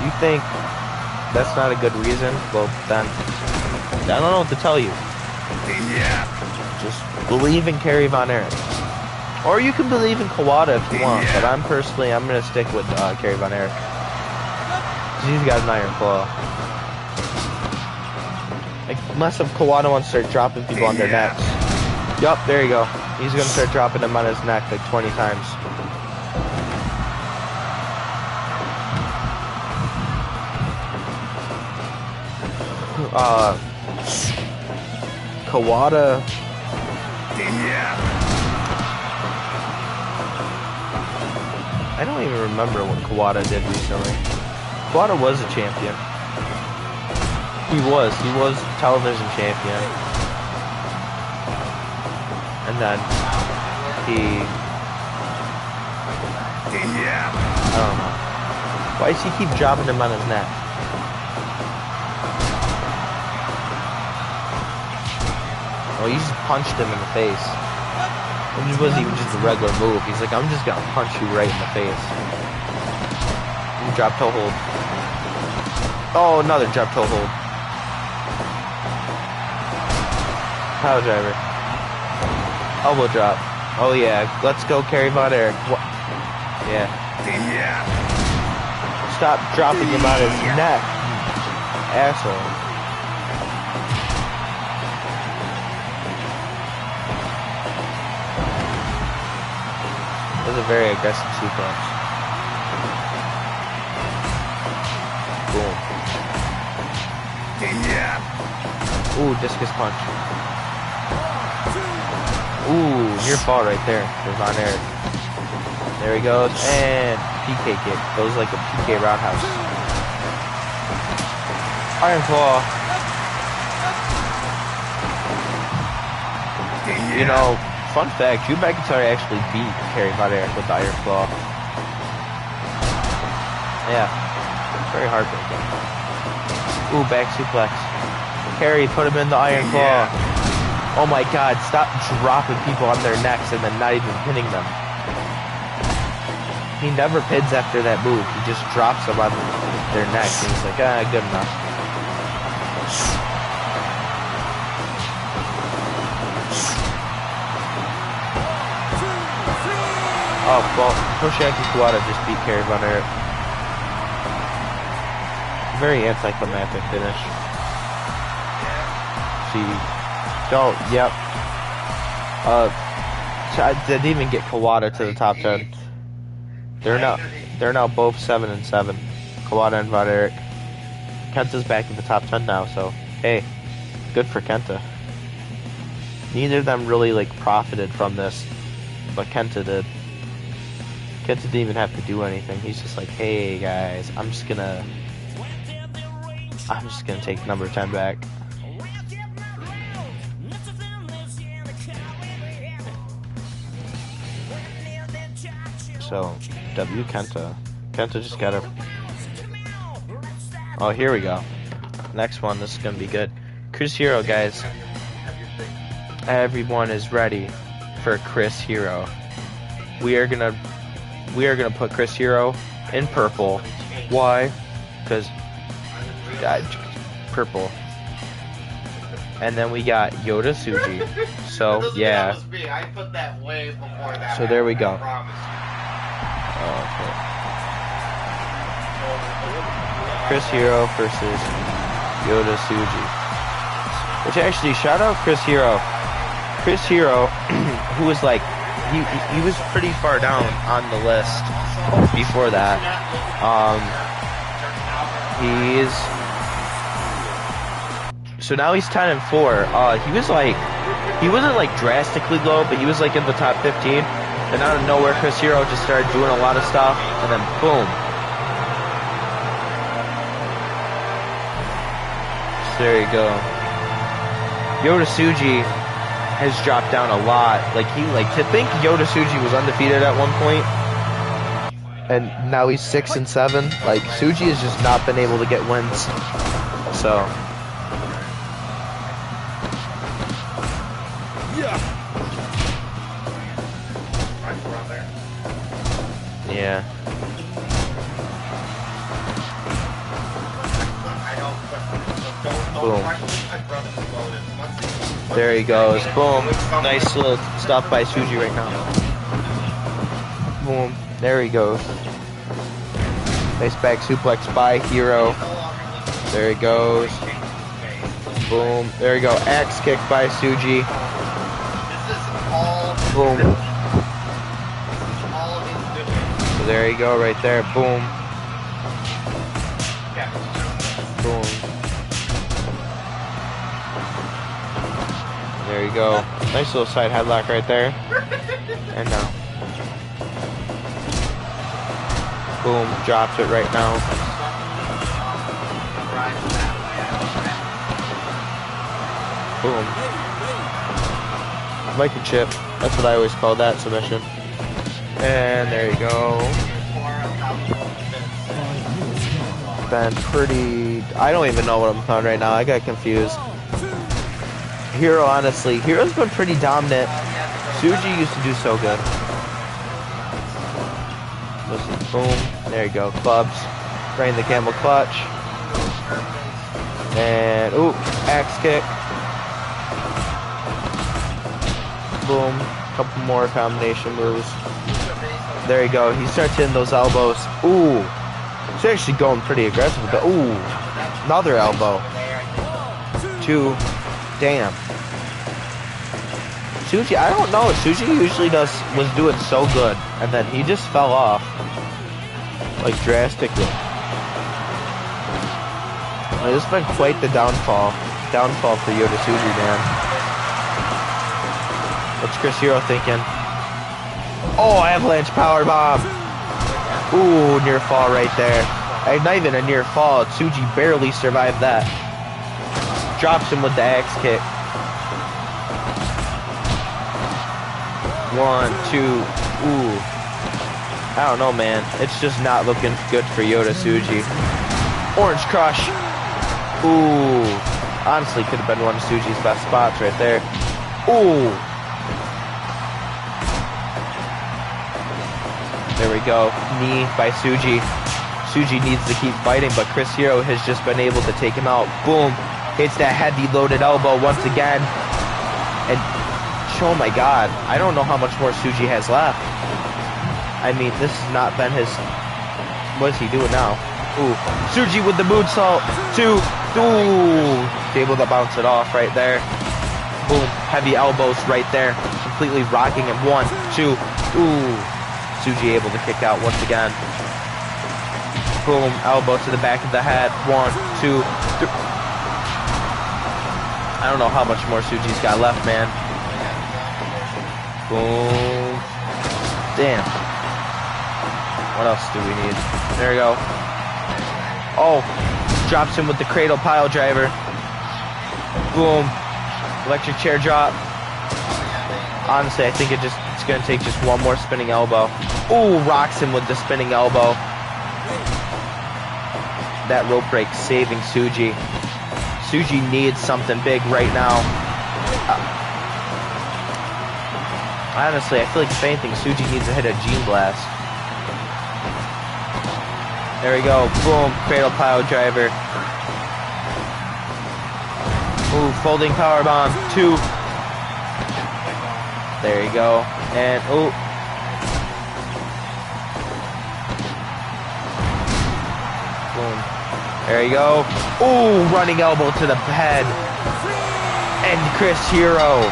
you think that's not a good reason? Well, then, I don't know what to tell you. Just believe in Kerry Von Erich. Or you can believe in Kawada if you want, but I'm going to stick with Kerry Von Erich. He's got an iron claw. Unless if Kawada wants to start dropping people on their necks. Yup, there you go. He's going to start dropping them on his neck like 20 times. Kawada... I don't even remember what Kawada did recently. Kawada was a champion. He was television champion. And then he... I don't know. Why does he keep dropping him on his neck? Oh, he just punched him in the face. It wasn't even just a regular move. He's like, I'm just gonna punch you right in the face. Drop toe hold. Oh, another drop toe hold. Power driver. Elbow drop. Oh yeah, let's go Kerry Von Erich. What? Yeah. Stop dropping him on his neck, asshole. That was a very aggressive suplex. Boom. Ooh, discus punch. Ooh, near fall right there for Von Erich. There he goes, and PK kick. Goes like a PK roundhouse. Iron Claw. You know, fun fact, Drew McIntyre actually beat Kerry Von Erich with the Iron Claw. Yeah, very heartbreaking. Ooh, back suplex. Kerry put him in the Iron Claw. Oh my god, stop dropping people on their necks and then not even pinning them. He never pins after that move. He just drops them on their necks and he's like, ah, good enough. Oh, well, Toshiaki Kuwata just beat Kerry Von Erich. Very anticlimactic finish. See. Oh, yep. So I didn't even get Kawada to the top 10. They're now both 7-7. Kawada and Von Erich. Kenta's back in the top 10 now, so hey, good for Kenta. Neither of them really like profited from this, but Kenta did. Kenta didn't even have to do anything. He's just like, hey guys, I'm just gonna take number 10 back. So, W Kenta. Kenta just gotta... Oh, here we go. Next one, this is gonna be good. Chris Hero, guys. Everyone is ready for Chris Hero. We are gonna put Chris Hero in purple. Why? Because purple. And then we got Yoda Tsuji. So yeah. I put that way before that. So there we go. Okay. Chris Hero versus Yoda Tsuji. Which actually, shout out Chris Hero. Chris Hero, who was like, he was pretty far down on the list before that. So now he's 10-4. He wasn't like drastically low, but he was like in the top 15. And out of nowhere, Chris Hero just started doing a lot of stuff, and then boom. So there you go. Yoda Tsuji has dropped down a lot. To think Yoda Tsuji was undefeated at one point, and now he's 6-7. Like, Tsuji has just not been able to get wins. So. Yeah. Boom. There he goes. Boom. Nice little stuff by Tsuji right now. Boom. There he goes. Nice back suplex by Hero. There he goes. Boom. There you go. Axe kick by Tsuji. Boom. So there you go right there. Boom. Boom. There you go. Nice little side headlock right there. And now. Boom. Drops it right now. Boom. Viking chip. That's what I always call that submission. And there you go. Been pretty... I don't even know what I'm on right now. I got confused. Hero, honestly. Hero's been pretty dominant. Tsuji used to do so good. Listen, boom. There you go. Clubs. Drain the camel clutch. And, ooh, axe kick. boom. Couple more combination moves. There you go. He starts hitting those elbows. Ooh. He's actually going pretty aggressive with the, ooh. Another elbow. 2. Damn. Tsuji, I don't know. Tsuji usually was doing so good, and then he just fell off. Like, drastically. Like, this has been quite the downfall. Downfall for Yota Tsuji, man. What's Chris Hero thinking? Oh, avalanche power bomb. Ooh, near fall right there. Not even a near fall. Tsuji barely survived that. Drops him with the axe kick. 1, 2. Ooh. I don't know, man. It's just not looking good for Yota Tsuji. Orange Crush. Ooh. Honestly, could have been one of Tsuji's best spots right there. Ooh. There we go. Knee by Tsuji. Tsuji needs to keep fighting, but Chris Hero has just been able to take him out. Boom. Hits that heavy loaded elbow once again. And, oh my god. I don't know how much more Tsuji has left. I mean, this has not been his... What is he doing now? Ooh. Tsuji with the moonsault. 2. Ooh. Able to bounce it off right there. Boom. Heavy elbows right there. Completely rocking him. 1, 2. Ooh. Tsuji able to kick out once again. Boom. Elbow to the back of the head. 1, 2, 3. I don't know how much more Tsuji's got left, man. Boom. Damn. What else do we need? There we go. Oh. Drops him with the cradle pile driver. Boom. Electric chair drop. Honestly, I think it's going to take just one more spinning elbow. Ooh, rocks him with the spinning elbow. That rope break saving Tsuji. Tsuji needs something big right now. Honestly, I feel like if anything, Tsuji needs to hit a Gene Blast. There we go. Boom. Cradle pile driver. Ooh, folding power bomb. 2. There you go. And, ooh. Boom. There you go. Ooh, running elbow to the head. And Chris Hero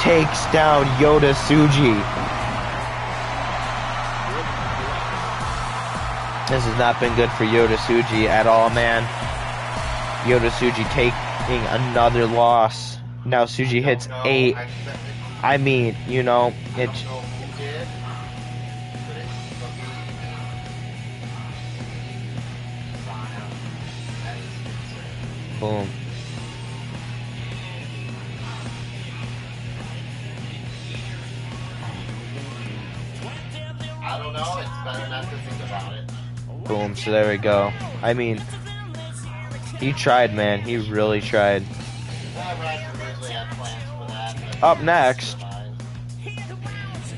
takes down Yota Tsuji. This has not been good for Yota Tsuji at all, man. Yota Tsuji taking another loss. Now Tsuji hits 8. I mean, you know, it's... Boom. I don't know, it's better not to think about it. Boom, so there we go. I mean, he tried, man. He really tried. Up next,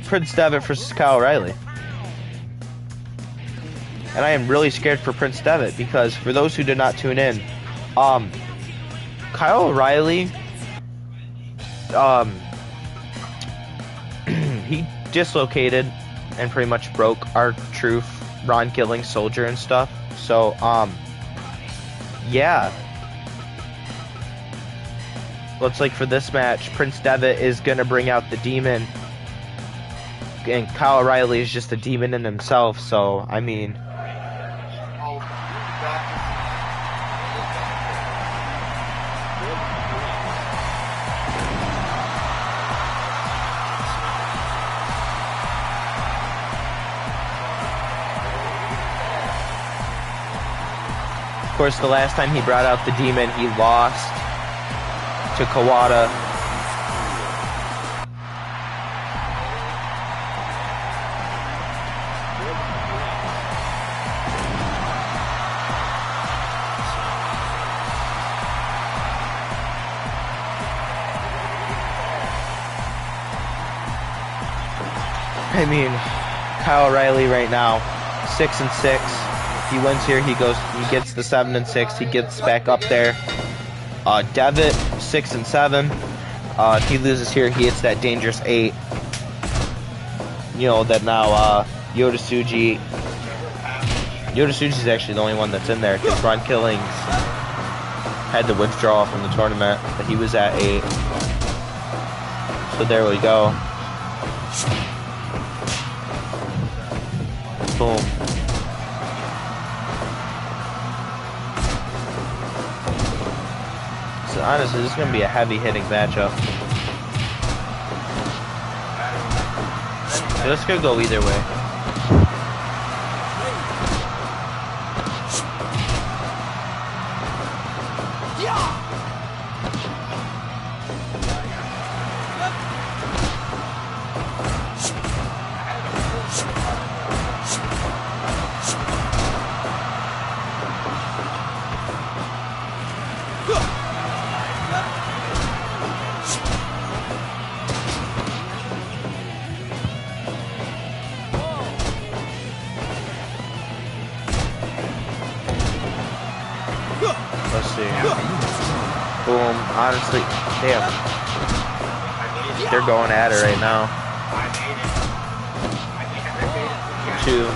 Prince Devitt versus Kyle O'Reilly. And I am really scared for Prince Devitt because for those who did not tune in, Kyle O'Reilly, he dislocated and pretty much broke R-Truth, Ron Killing, Soldier and stuff. So, yeah. Looks like for this match, Prince Devitt is going to bring out the demon. And Kyle O'Reilly is just a demon in himself, so, I mean... Of course, the last time he brought out the demon, he lost to Kawada. I mean, Kyle O'Reilly right now, 6-6. He wins here, he gets the 7-6, he gets back up there. Devitt, 6-7. If he loses here, he hits that dangerous 8. you know, that now Yoda Tsuji's actually the only one that's in there because Ron Killings had to withdraw from the tournament, but he was at 8. So there we go. Boom. So honestly, this is going to be a heavy hitting matchup. So this could go either way. Let's see. Boom. Honestly, damn. They're going at it right now. 2.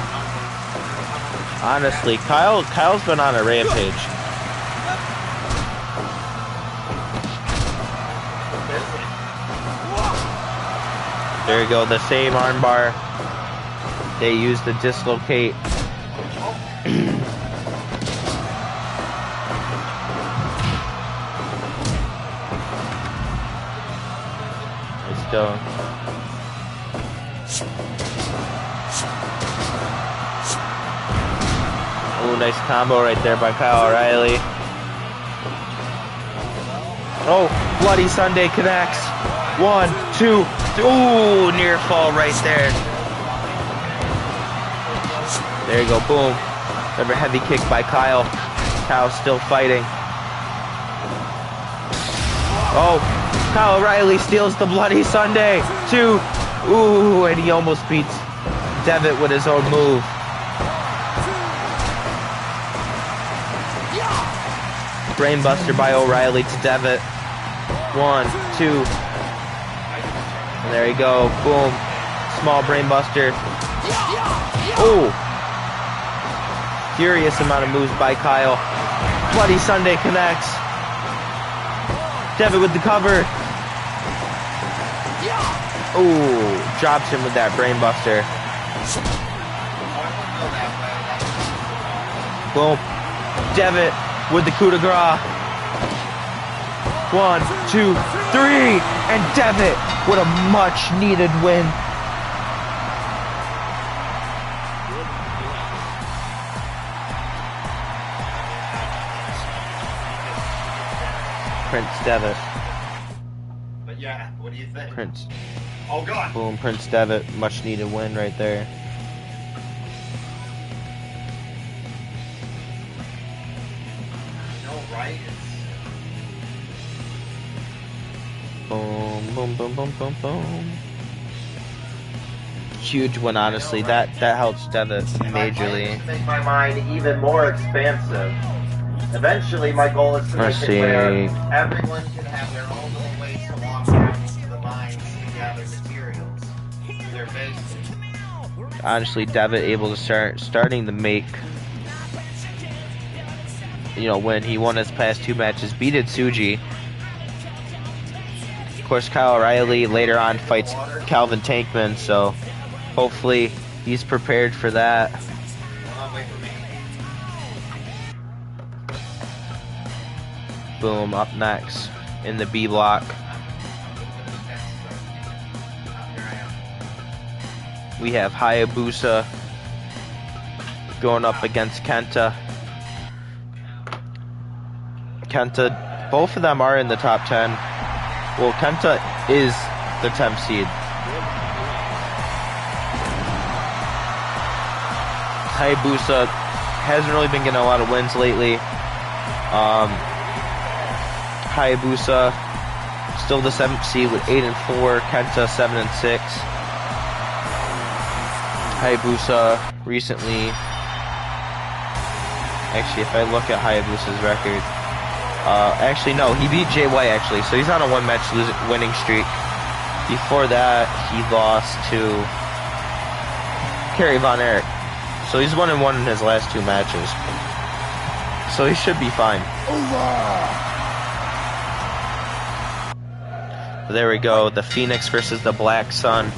Honestly, Kyle's been on a rampage. There you go, the same armbar they used to dislocate. Let's go. Ooh, nice combo right there by Kyle O'Reilly. Oh, Bloody Sunday connects. 1, 2. Ooh, near fall right there. There you go, boom. Another heavy kick by Kyle. Kyle's still fighting. Oh, Kyle O'Reilly steals the Bloody Sunday. 2. Ooh, and he almost beats Devitt with his own move. Brainbuster by O'Reilly to Devitt. 1, 2. And there you go. Boom. Small brainbuster. Oh. Furious amount of moves by Kyle. Bloody Sunday connects. Devitt with the cover. Oh. Drops him with that brainbuster. Boom. Devitt with the coup de grace. 1, 2, 3. And Devitt with a much needed win. Prince Devitt. But yeah, what do you think? Prince. Oh god. Boom, Prince Devitt, much needed win right there. No, right? Boom, boom, boom, boom, boom, boom. Huge win, honestly. That helps Devitt majorly. To make my mind even more expansive. Eventually, my goal is to make it where Everyone can have their own little ways to walk out the mines to gather materials. They're based. Honestly, Devitt able to starting to make, you know, when he won his past 2 matches, beated Tsuji. Of course, Kyle O'Reilly later on fights Calvin Tankman, so hopefully he's prepared for that. Wait for me. Boom, up next in the B block. We have Hayabusa going up against Kenta. Kenta, both of them are in the top 10. Well, Kenta is the 10th seed. Hayabusa hasn't really been getting a lot of wins lately. Hayabusa still the 7th seed with 8 and 4. Kenta 7 and 6. Hayabusa recently, actually, if I look at Hayabusa's record, actually no, he beat Jay White actually, so he's on a 1-match winning streak. Before that, he lost to Kerry Von Erich. So he's 1-1 in his last 2 matches. So he should be fine. There we go. The Phoenix versus the Black Sun.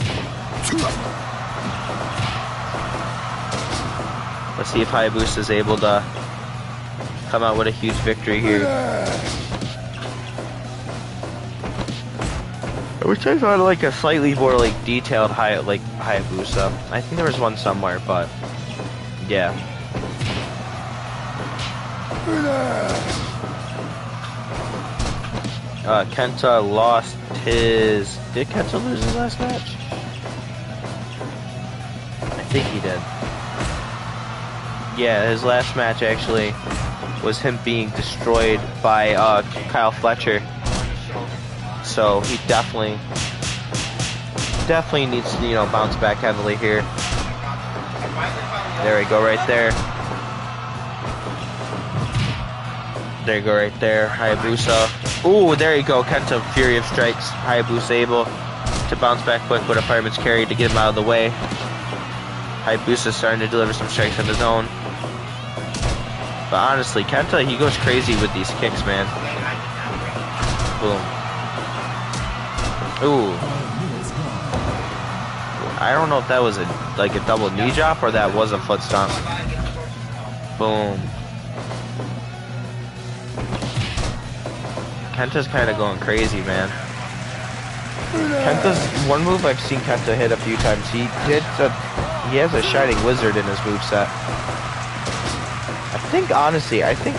Let's see if Hayabusa is able to come out with a huge victory here. I wish I thought like a slightly more like detailed Hayabusa. I think there was one somewhere, but yeah. Kenta lost his... Did Kenta lose his last match? I think he did. Yeah, his last match actually was him being destroyed by Kyle Fletcher. So he definitely needs to, you know, bounce back heavily here. There we go, right there. There you go, right there. Hayabusa. Ooh, there you go. Kenta, Fury of Strikes. Hayabusa able to bounce back quick with a Fireman's Carry to get him out of the way. Hayabusa starting to deliver some strikes of his own. But honestly, Kenta, he goes crazy with these kicks, man. Boom. Ooh. I don't know if that was a double knee drop or that was a foot stomp. Boom. Kenta's kind of going crazy, man. Kenta's one move I've seen Kenta hit a few times. He has a Shining Wizard in his moveset. I think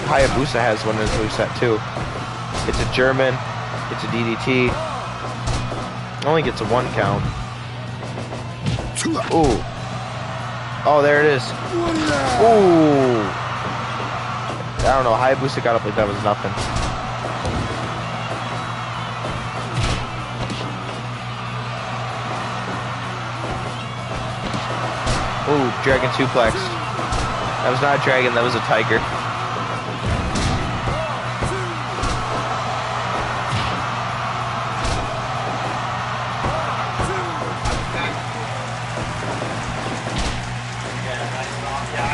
Hayabusa has one in his moveset too. It's a German. It's a DDT. Only gets a 1 count. Ooh. Oh, there it is. Ooh. I don't know. Hayabusa got up like that was nothing. Ooh, Dragon Suplex. That was not a dragon, that was a tiger.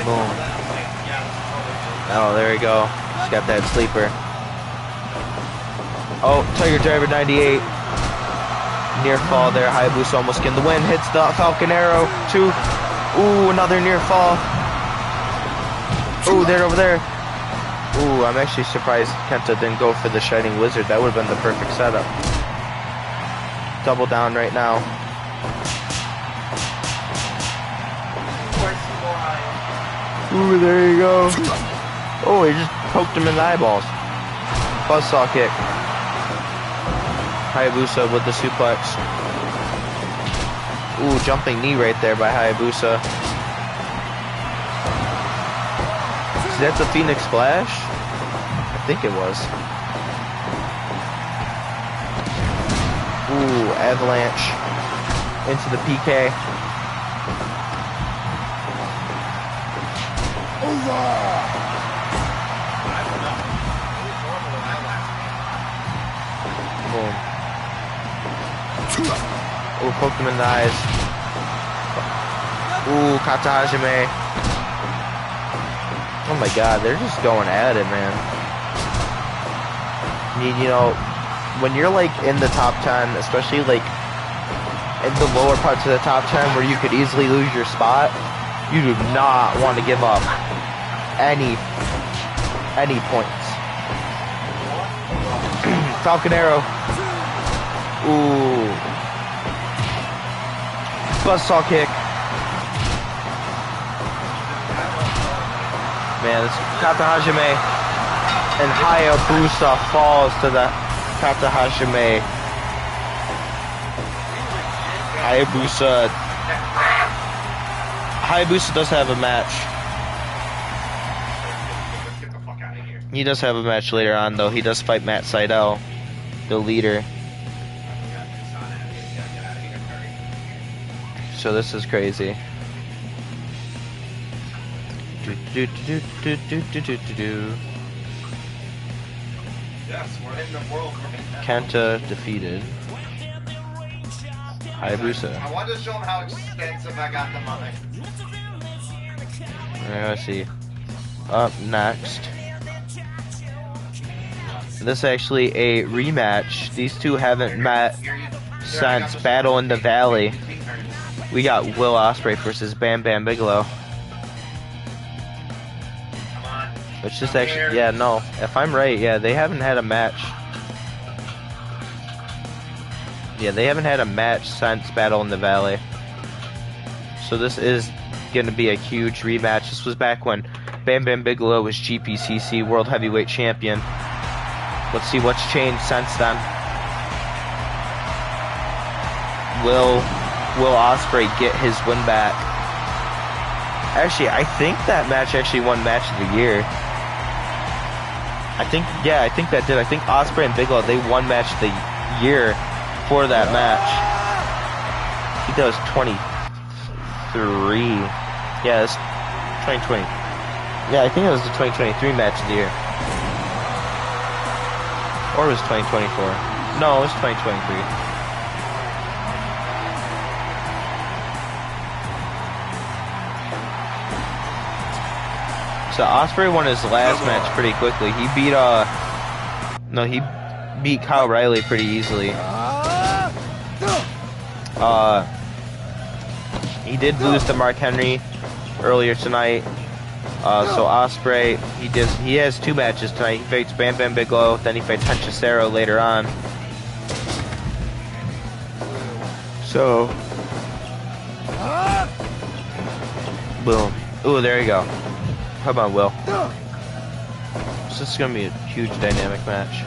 Boom. Oh, there we go. He's got that sleeper. Oh, Tiger Driver 98. Near fall there. Hayabusa almost getting the win. Hits the Falcon Arrow. 2. Ooh, another near fall. Ooh, there over there. Ooh, I'm actually surprised Kenta didn't go for the Shining Wizard. That would have been the perfect setup. Double down right now. Ooh, there you go. Oh, he just poked him in the eyeballs. Buzzsaw kick. Hayabusa with the suplex. Ooh, jumping knee right there by Hayabusa. See, that's a Phoenix Splash? I think it was. Ooh, Avalanche. Into the PK. Boom. Ooh, poked him in the eyes. Ooh, Kata Hajime. Oh my god, they're just going at it, man. You know, when you're like in the top 10, especially like in the lower parts of the top 10 where you could easily lose your spot, you do not want to give up any points. Falcon Arrow. Ooh. Buzzsaw kick. Man, it's Kata Hajime. And Hayabusa falls to the Kata Hajime. Hayabusa does have a match. He does have a match later on, though. He does fight Matt Sydal, the leader. So this is crazy. Kenta defeated Hayabusa. I wanted to show him how expensive I got the money. Let's see. Up next. This is actually a rematch. These two haven't met since Battle in the Valley. We got Will Ospreay versus Bam Bam Bigelow. Which is actually, yeah, no. If I'm right, yeah, they haven't had a match. Yeah, they haven't had a match since Battle in the Valley. So this is going to be a huge rematch. This was back when Bam Bam Bigelow was GPCC World Heavyweight Champion. Let's see what's changed since then. Will Ospreay get his win back? Actually, I think that match actually won Match of the Year. I think that did. I think Ospreay and Bigelow, they won Match of the Year for that match. I think that was 23. Yeah, it's 2020. Yeah, I think it was the 2023 Match of the Year. Or was it 2024? No, it was 2023. So Ospreay won his last match pretty quickly. He beat Kyle Riley pretty easily. He did lose to Mark Henry earlier tonight. So Ospreay, he has two matches tonight. He fights Bam Bam Bigelow, then he fights Hechicero later on. So, boom. Ooh, there you go. Come on, Will. So this is gonna be a huge dynamic match.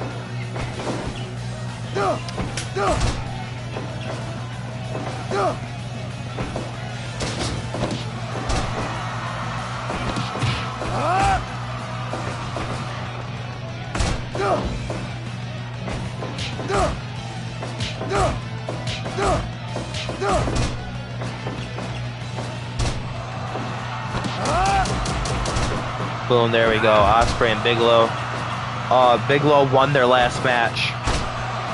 Boom, there we go. Ospreay and Bigelow. Bigelow won their last match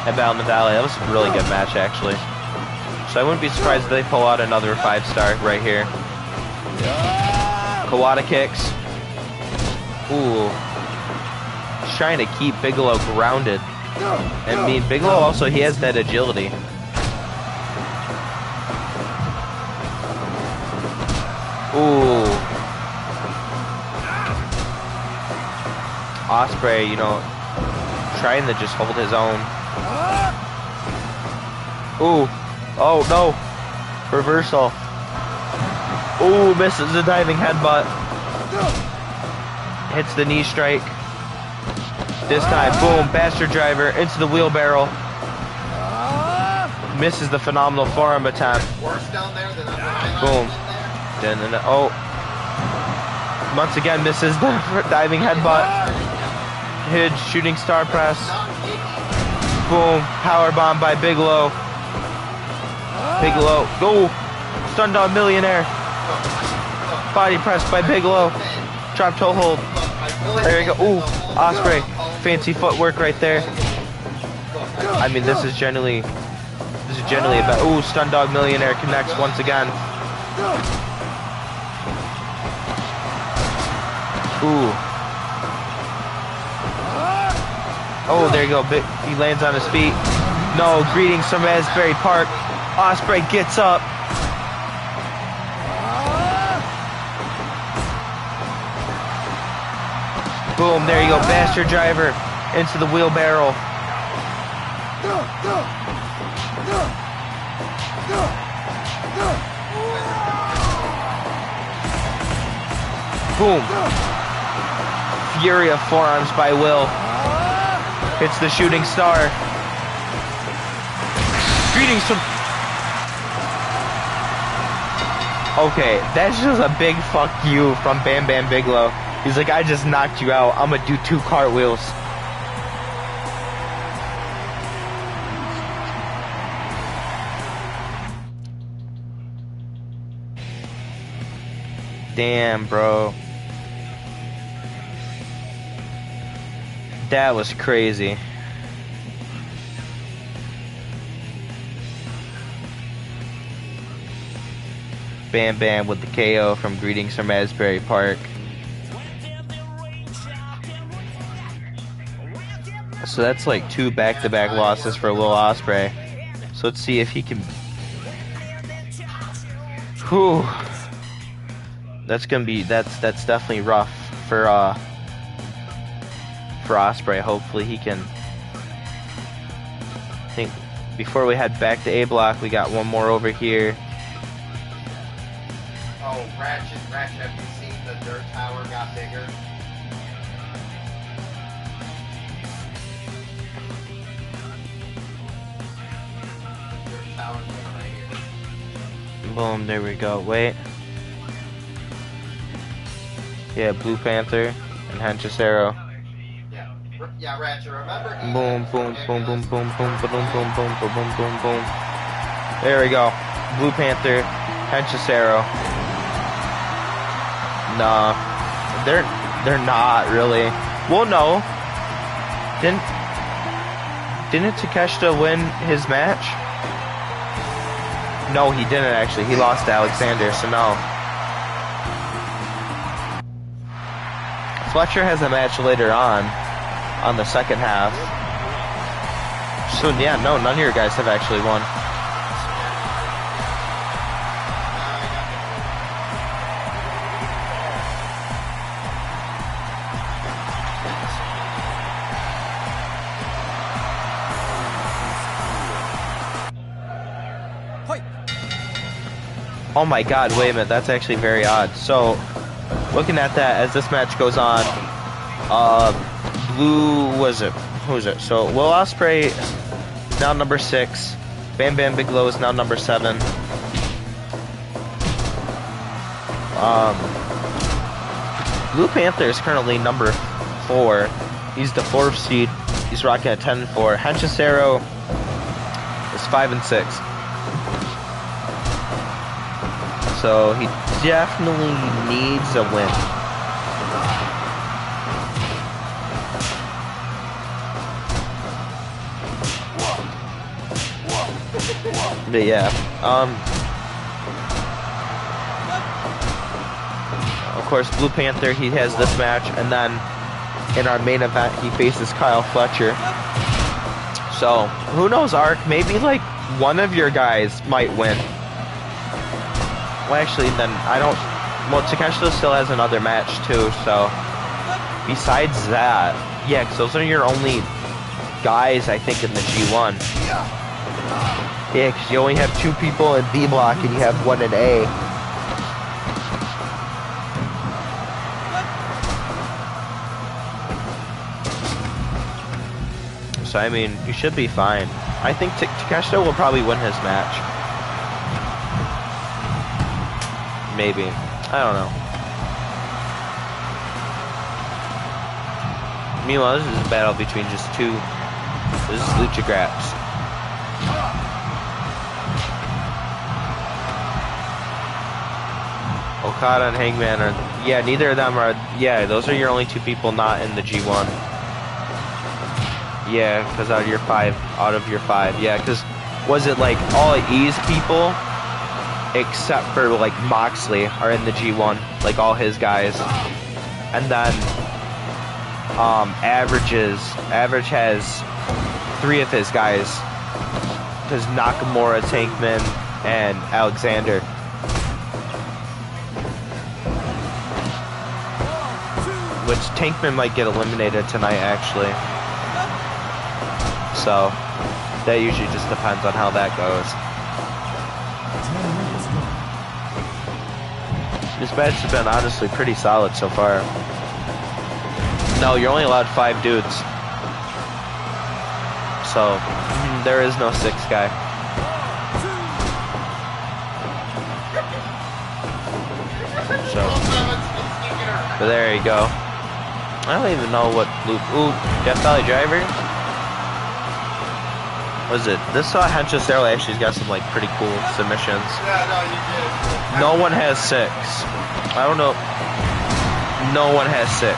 at Battle in the Valley. That was a really good match, actually. So I wouldn't be surprised if they pull out another 5-star right here. Kawada kicks. Ooh. He's trying to keep Bigelow grounded. I mean, Bigelow also, he has that agility. Ooh. Ospreay, you know, trying to just hold his own. Ooh. Oh, no. Reversal. Ooh, misses the diving headbutt. Hits the knee strike. This time, boom, bastard driver into the wheelbarrow. Misses the phenomenal forearm attempt. Boom. Oh. Once again, misses the diving headbutt. Hinge, shooting star press. Boom, power bomb by Bigelow. Bigelow, go. Stun dog millionaire. Body press by Bigelow. Drop toe hold. There you go. Ooh, Ospreay. Fancy footwork right there. I mean, this is generally a bet. Ooh, stun dog millionaire connects once again. Ooh. Oh, there you go. He lands on his feet. No, greetings from Asbury Park. Ospreay gets up. Boom, there you go. Bastard driver into the wheelbarrow. Boom. Fury of forearms by Will. Hits the shooting star. Greetings from... Okay, that's just a big fuck you from Bam Bam Bigelow. He's like, I just knocked you out. I'm gonna do 2 cartwheels. Damn, bro. That was crazy. Bam Bam with the KO from Greetings from Asbury Park. So that's like 2 back-to-back losses for Will Ospreay. So let's see if he can... Whew. That's gonna be... That's definitely rough for Ospreay. Hopefully he can... I think before we head back to A block, we got one more over here. Oh, Ratchet, have you seen the dirt tower got bigger? Dirt tower's right here. Boom, there we go. Wait. Yeah, Blue Panther and Henchesero. Yeah, Ratchet, remember? Boom, boom, boom, boom, boom, boom, boom, boom, boom, boom, boom, boom, boom. There we go. Blue Panther, Henchesero. Nah, they're not really. Well, no. Didn't Takeshita win his match? No, he didn't actually. He lost to Alexander, so no. Fletcher has a match later on the second half. So yeah, no, none of your guys have actually won. Oh my god, wait a minute, that's actually very odd. So, looking at that, as this match goes on, Blue, who is it? So, Will Ospreay now number 6. Bam Bam Bigelow is now number 7. Blue Panther is currently number 4. He's the 4th seed. He's rocking a 10-4. Henchesero is 5 and 6. So he definitely needs a win. But yeah, of course, Blue Panther, he has this match, and then in our main event, he faces Kyle Fletcher. So, who knows, Ark? Maybe, like, one of your guys might win. Well, actually, then, I don't... Well, Takeshita still has another match, too, so... Besides that... Yeah, because those are your only guys, I think, in the G1. Yeah, because you only have 2 people in B block, and you have 1 in A. So, I mean, you should be fine. I think Takeshita will probably win his match. Maybe. I don't know. Meanwhile, this is a battle between just 2. This is Lucha Graps. Okada and Hangman are... Yeah, neither of them are... Yeah, those are your only 2 people not in the G1. Yeah, because out of your 5. Yeah, because was it like all E's people, except for like Moxley, are in the G1, like all his guys, and then Average has 3 of his guys, because Nakamura, Tankman, and Alexander. Which Tankman might get eliminated tonight, actually. So, that usually just depends on how that goes. This match has been honestly pretty solid so far. No, you're only allowed 5 dudes. So, there is no 6th guy. So, but there you go. I don't even know what loop. Ooh, Death Valley Driver? What is it? This Henchesero actually has got some like pretty cool submissions. Yeah, no, you did. No one has 6. I don't know. No one has 6.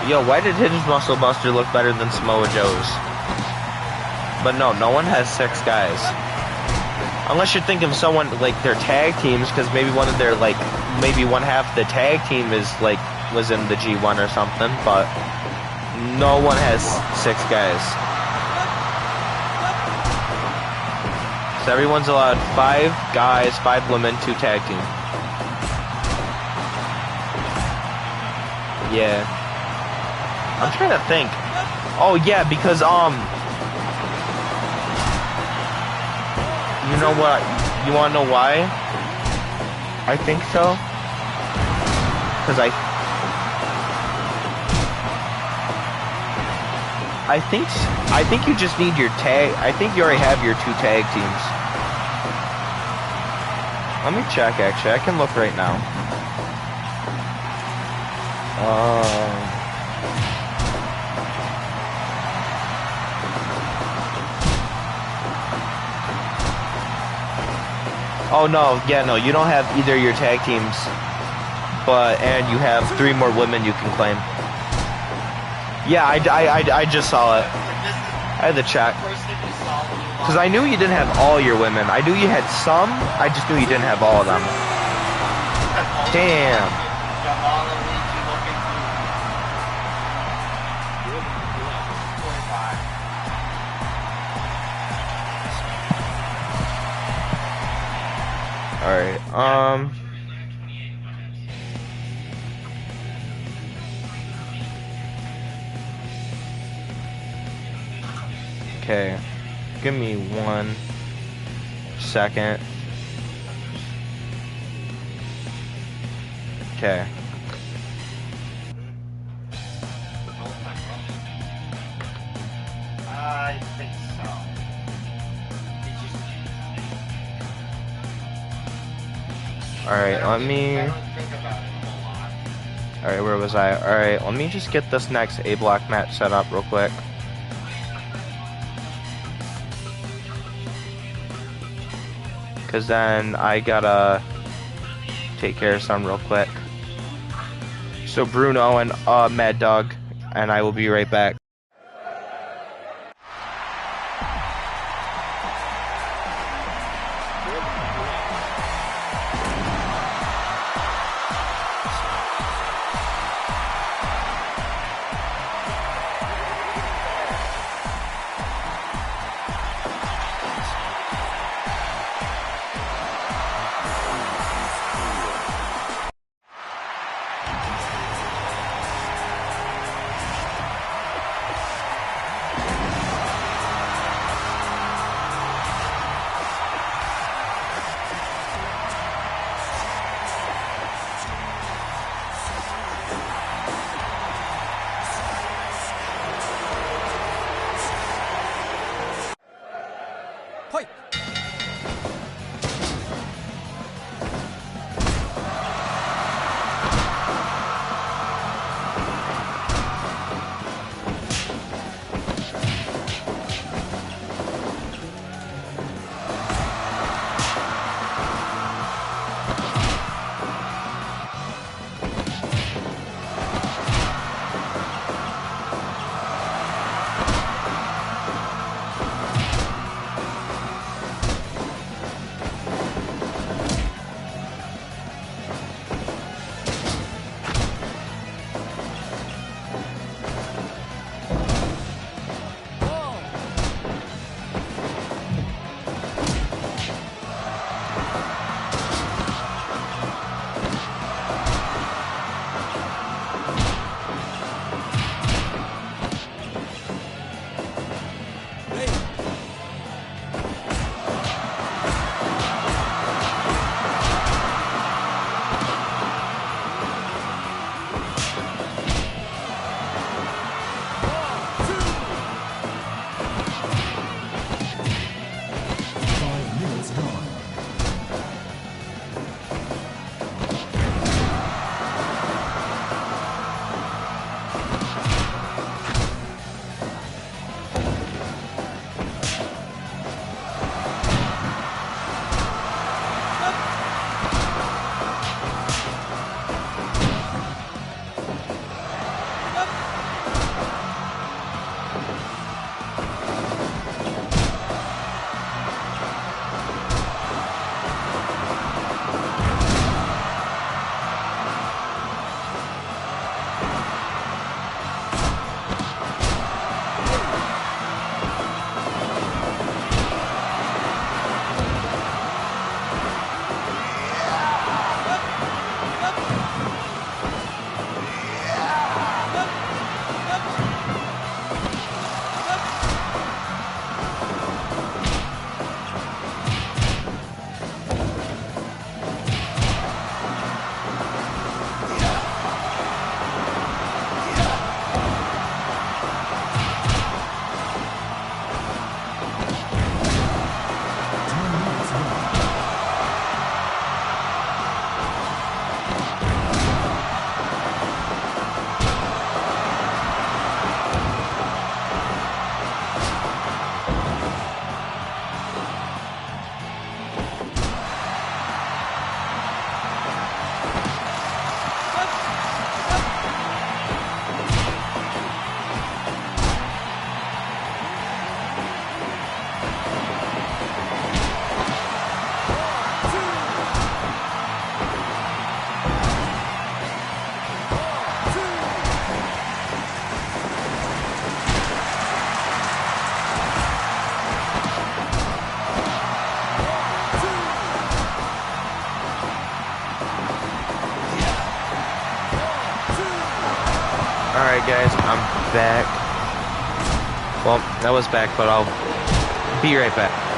Yo, why did his Muscle Buster look better than Samoa Joe's? But no, no one has 6 guys. Unless you're thinking of someone, like, their tag teams, because maybe one of their, like, maybe one half of the tag team is, like, was in the G1 or something, but no one has 6 guys. So everyone's allowed 5 guys, 5 women, 2 tag team. Yeah. I'm trying to think. Oh, yeah, because, you know what? You wanna know why? I think so. Because I think you just need your tag. I think you already have your 2 tag teams. Let me check, actually. I can look right now. Oh no, yeah, no, you don't have either your tag teams, and you have 3 more women you can claim. Yeah, I just saw it. I had to check. Because I knew you didn't have all your women. I knew you had some, I just knew you didn't have all of them. Damn. Alright, okay. Give me 1 second. Okay. I think so. Alright, let me... I don't think about it a whole lot. Alright, where was I? Alright, let me just get this next A-block match set up real quick. Because then I gotta take care of some real quick. So Bruno and Mad Dog, and I will be right back. Alright guys, I'm back. Well, that was back, but I'll be right back.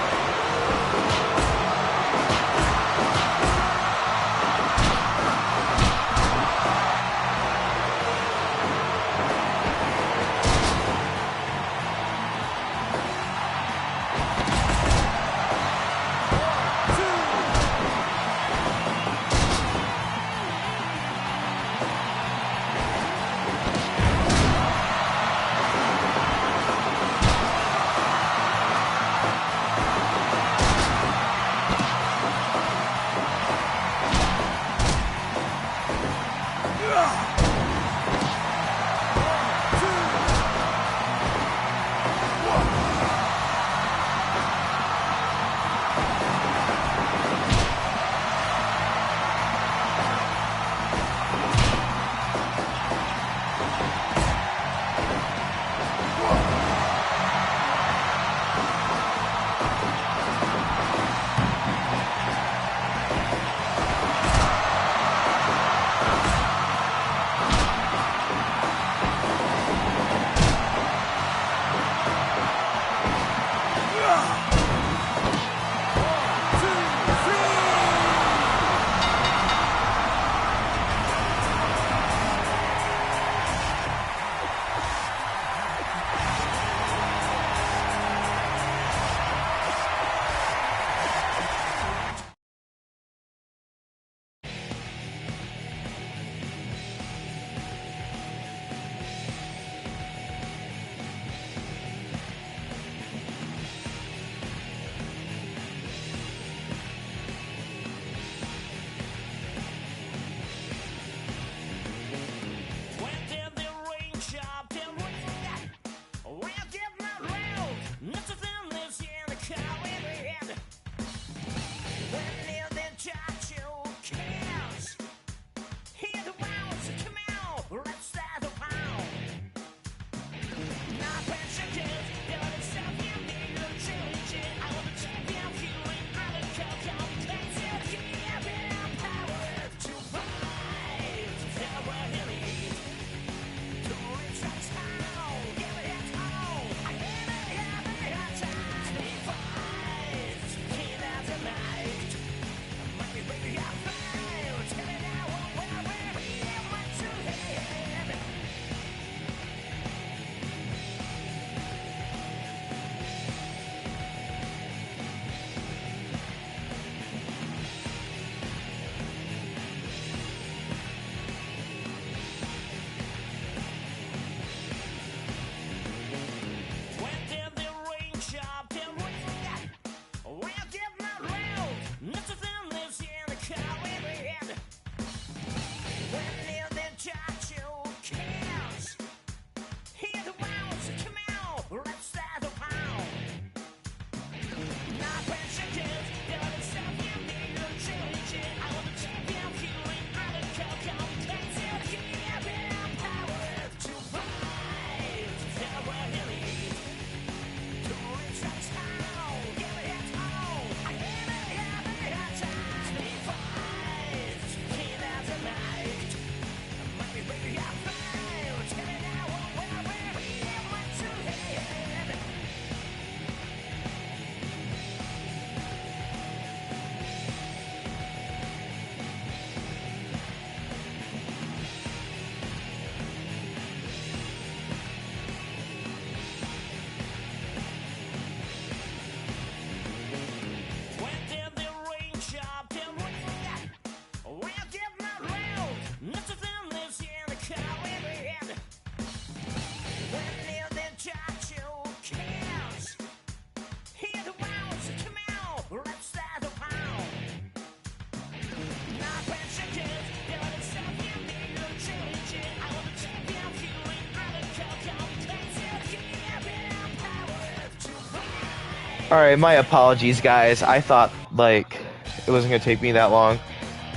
Alright, my apologies, guys. I thought, like, it wasn't gonna take me that long.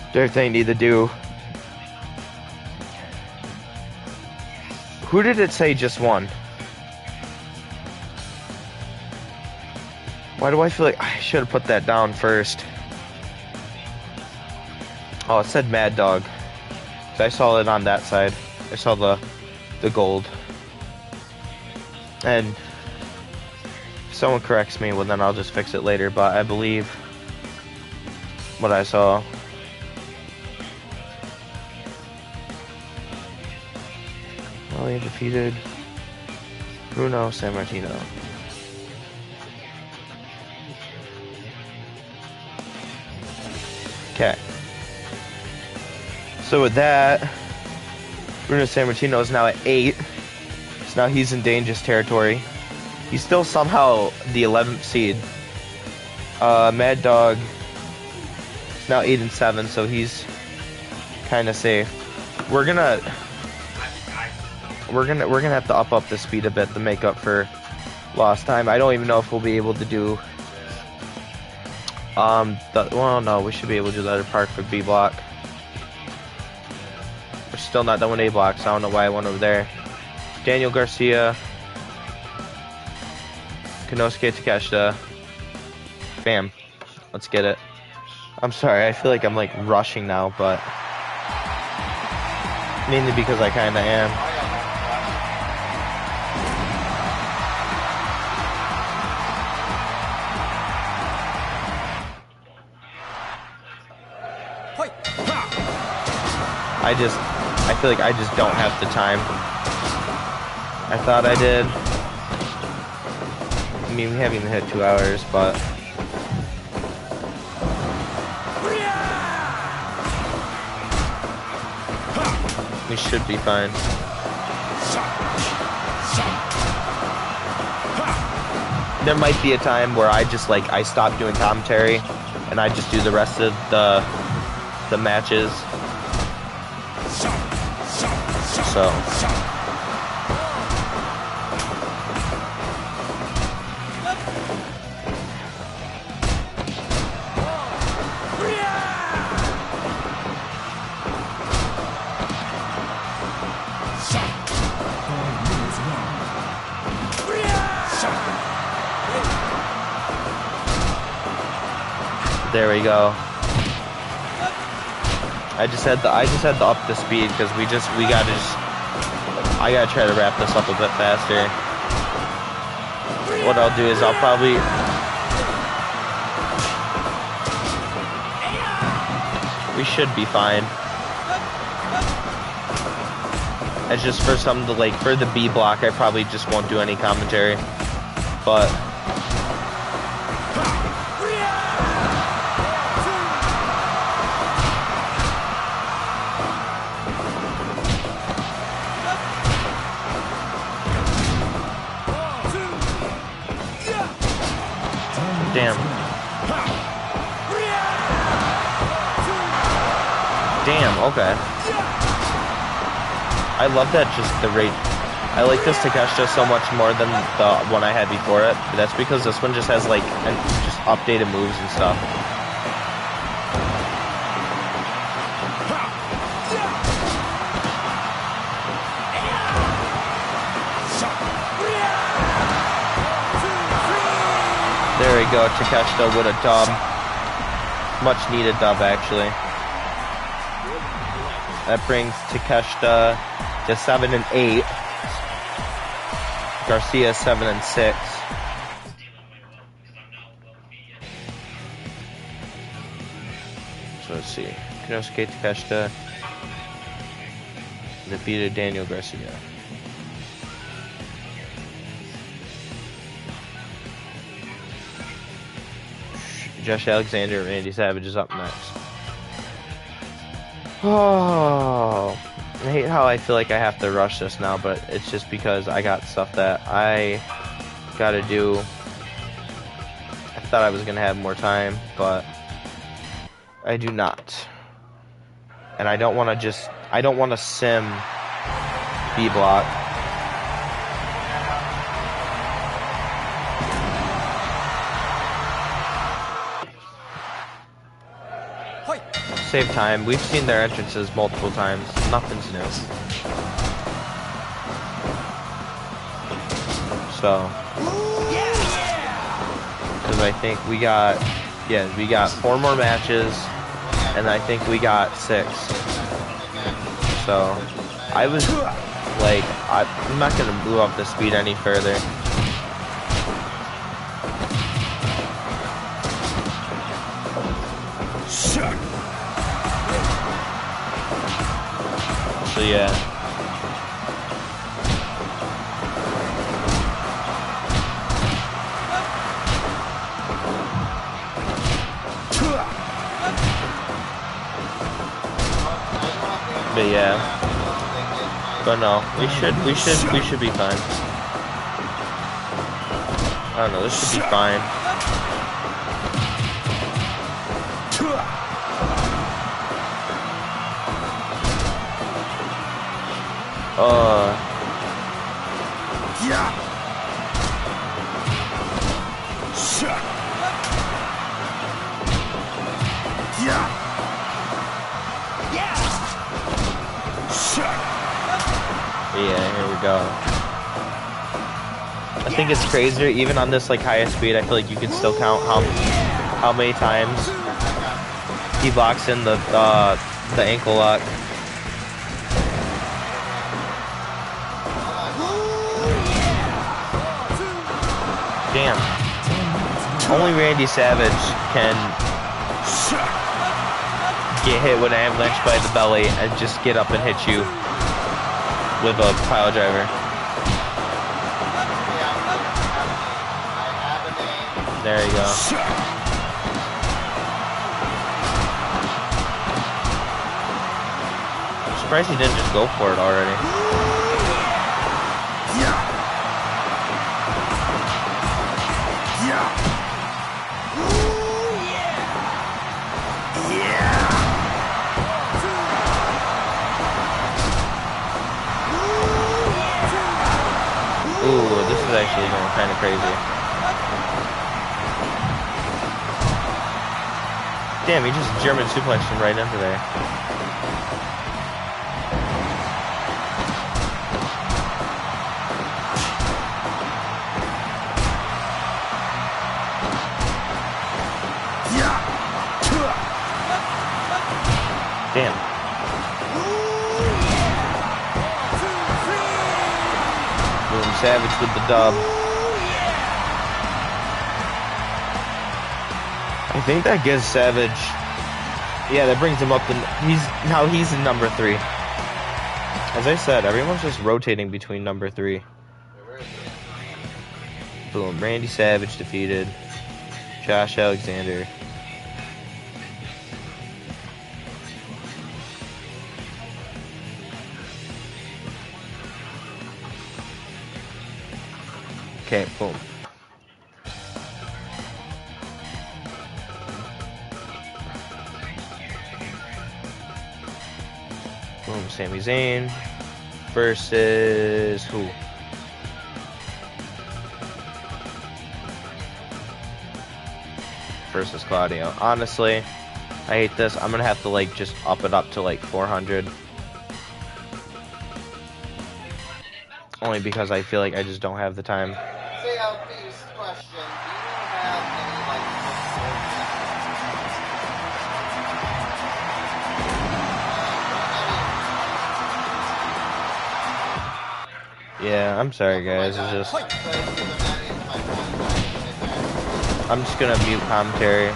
Everything I need to do. Who did it say just won? Why do I feel like I should have put that down first? Oh, it said Mad Dog. I saw it on that side. I saw the the gold. And if someone corrects me, well then I'll just fix it later, but I believe what I saw. Well, he defeated Bruno Sammartino. Okay. So with that, Bruno Sammartino is now at 8. So now he's in dangerous territory. He's still somehow the 11th seed. Mad Dog is now 8 and 7, so he's kind of safe. We're gonna have to up the speed a bit to make up for lost time. I don't even know if we'll be able to do well, no, we should be able to do the other part for B block. We're still not done with A block, so I don't know why I went over there. Daniel Garcia, Konosuke Takeshita. Bam. Let's get it. I'm sorry, I feel like I'm like rushing now, but mainly because I kinda am. I feel like I just don't have the time. I thought I did. I mean, we haven't even hit 2 hours, but we should be fine. There might be a time where I just like, I stop doing commentary and I just do the rest of the matches. So there we go. I just had to up the speed because I gotta try to wrap this up a bit faster. What I'll do is I'll probably we should be fine. It's just for some like for the B block I probably just won't do any commentary. But Damn, okay. I love that just the rate. I like this Takeshita so much more than the one I had before it. But that's because this one just has like just updated moves and stuff. There we go, Takeshita with a dub. Much needed dub, actually. That brings Takeshita to 7 and 8. Garcia 7 and 6. So let's see. Konosuke Takeshita defeated Daniel Garcia. Josh Alexander and Randy Savage is up next. Oh, I hate how I feel like I have to rush this now, but it's just because I got stuff that I gotta do. I thought I was gonna have more time, but I do not. And I don't want to sim B block. Save time. We've seen their entrances multiple times. Nothing's new. So, because I think we got 4 more matches, and I think we got 6. So, I was like I'm not gonna move up the speed any further. So yeah. But yeah. But no, we should be fine. I don't know, this should be fine. Yeah, here we go. I think it's crazier, even on this like highest speed, I feel like you can still count how many times he locks in the ankle lock. Damn. Only Randy Savage can get hit with an avalanche by the belly and just get up and hit you with a pile driver. There you go. I'm surprised he didn't just go for it already. Ooh, this is actually going kind of crazy. Damn, he just German suplexed him right into there. Damn. Savage with the dub. I think that gives Savage. Yeah, that brings him up. He's in number 3. As I said, everyone's just rotating between number 3. Boom. Randy Savage defeated. Josh Alexander. Okay, boom. Boom, Sami Zayn versus who? Versus Claudio. Honestly, I hate this. I'm gonna have to like just up it up to like 400. Only because I feel like I just don't have the time. Say out please, question. Do you have any Yeah, I'm sorry guys, it's just I'm just gonna mute commentary.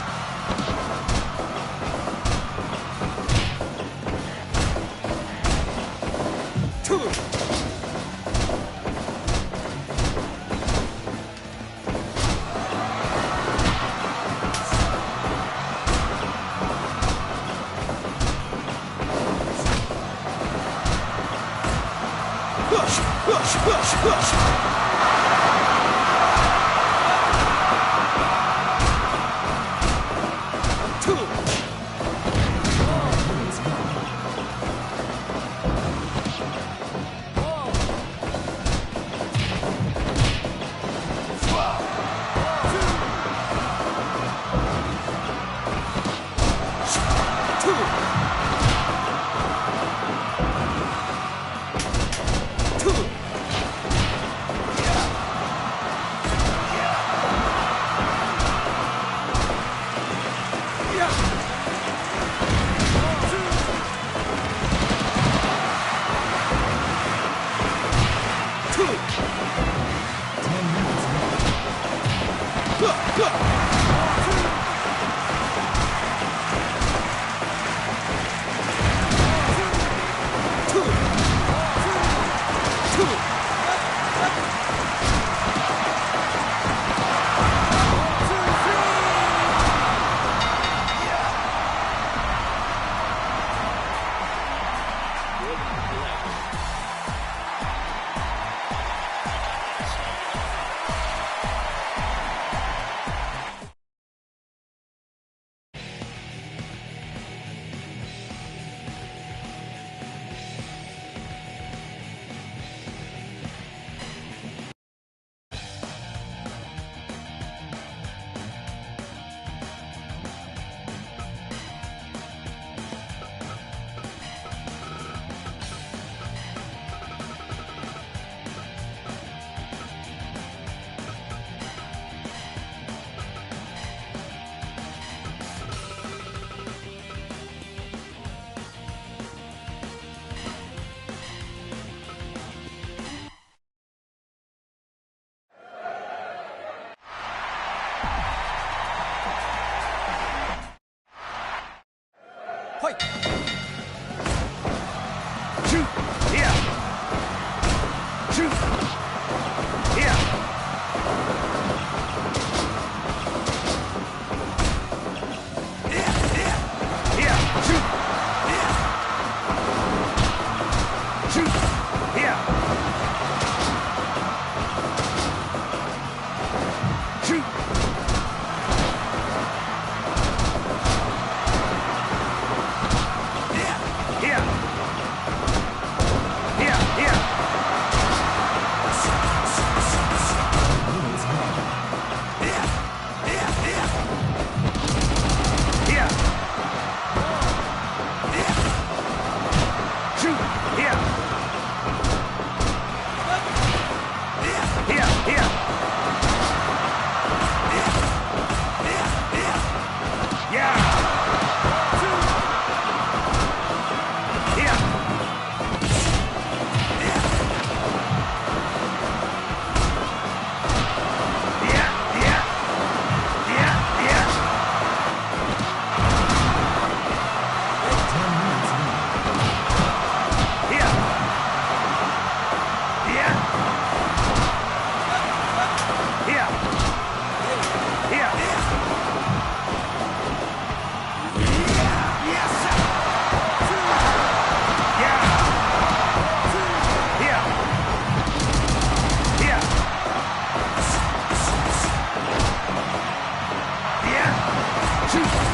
Fight! Shoot! Yeah! Shoot! Yeah! Shoot!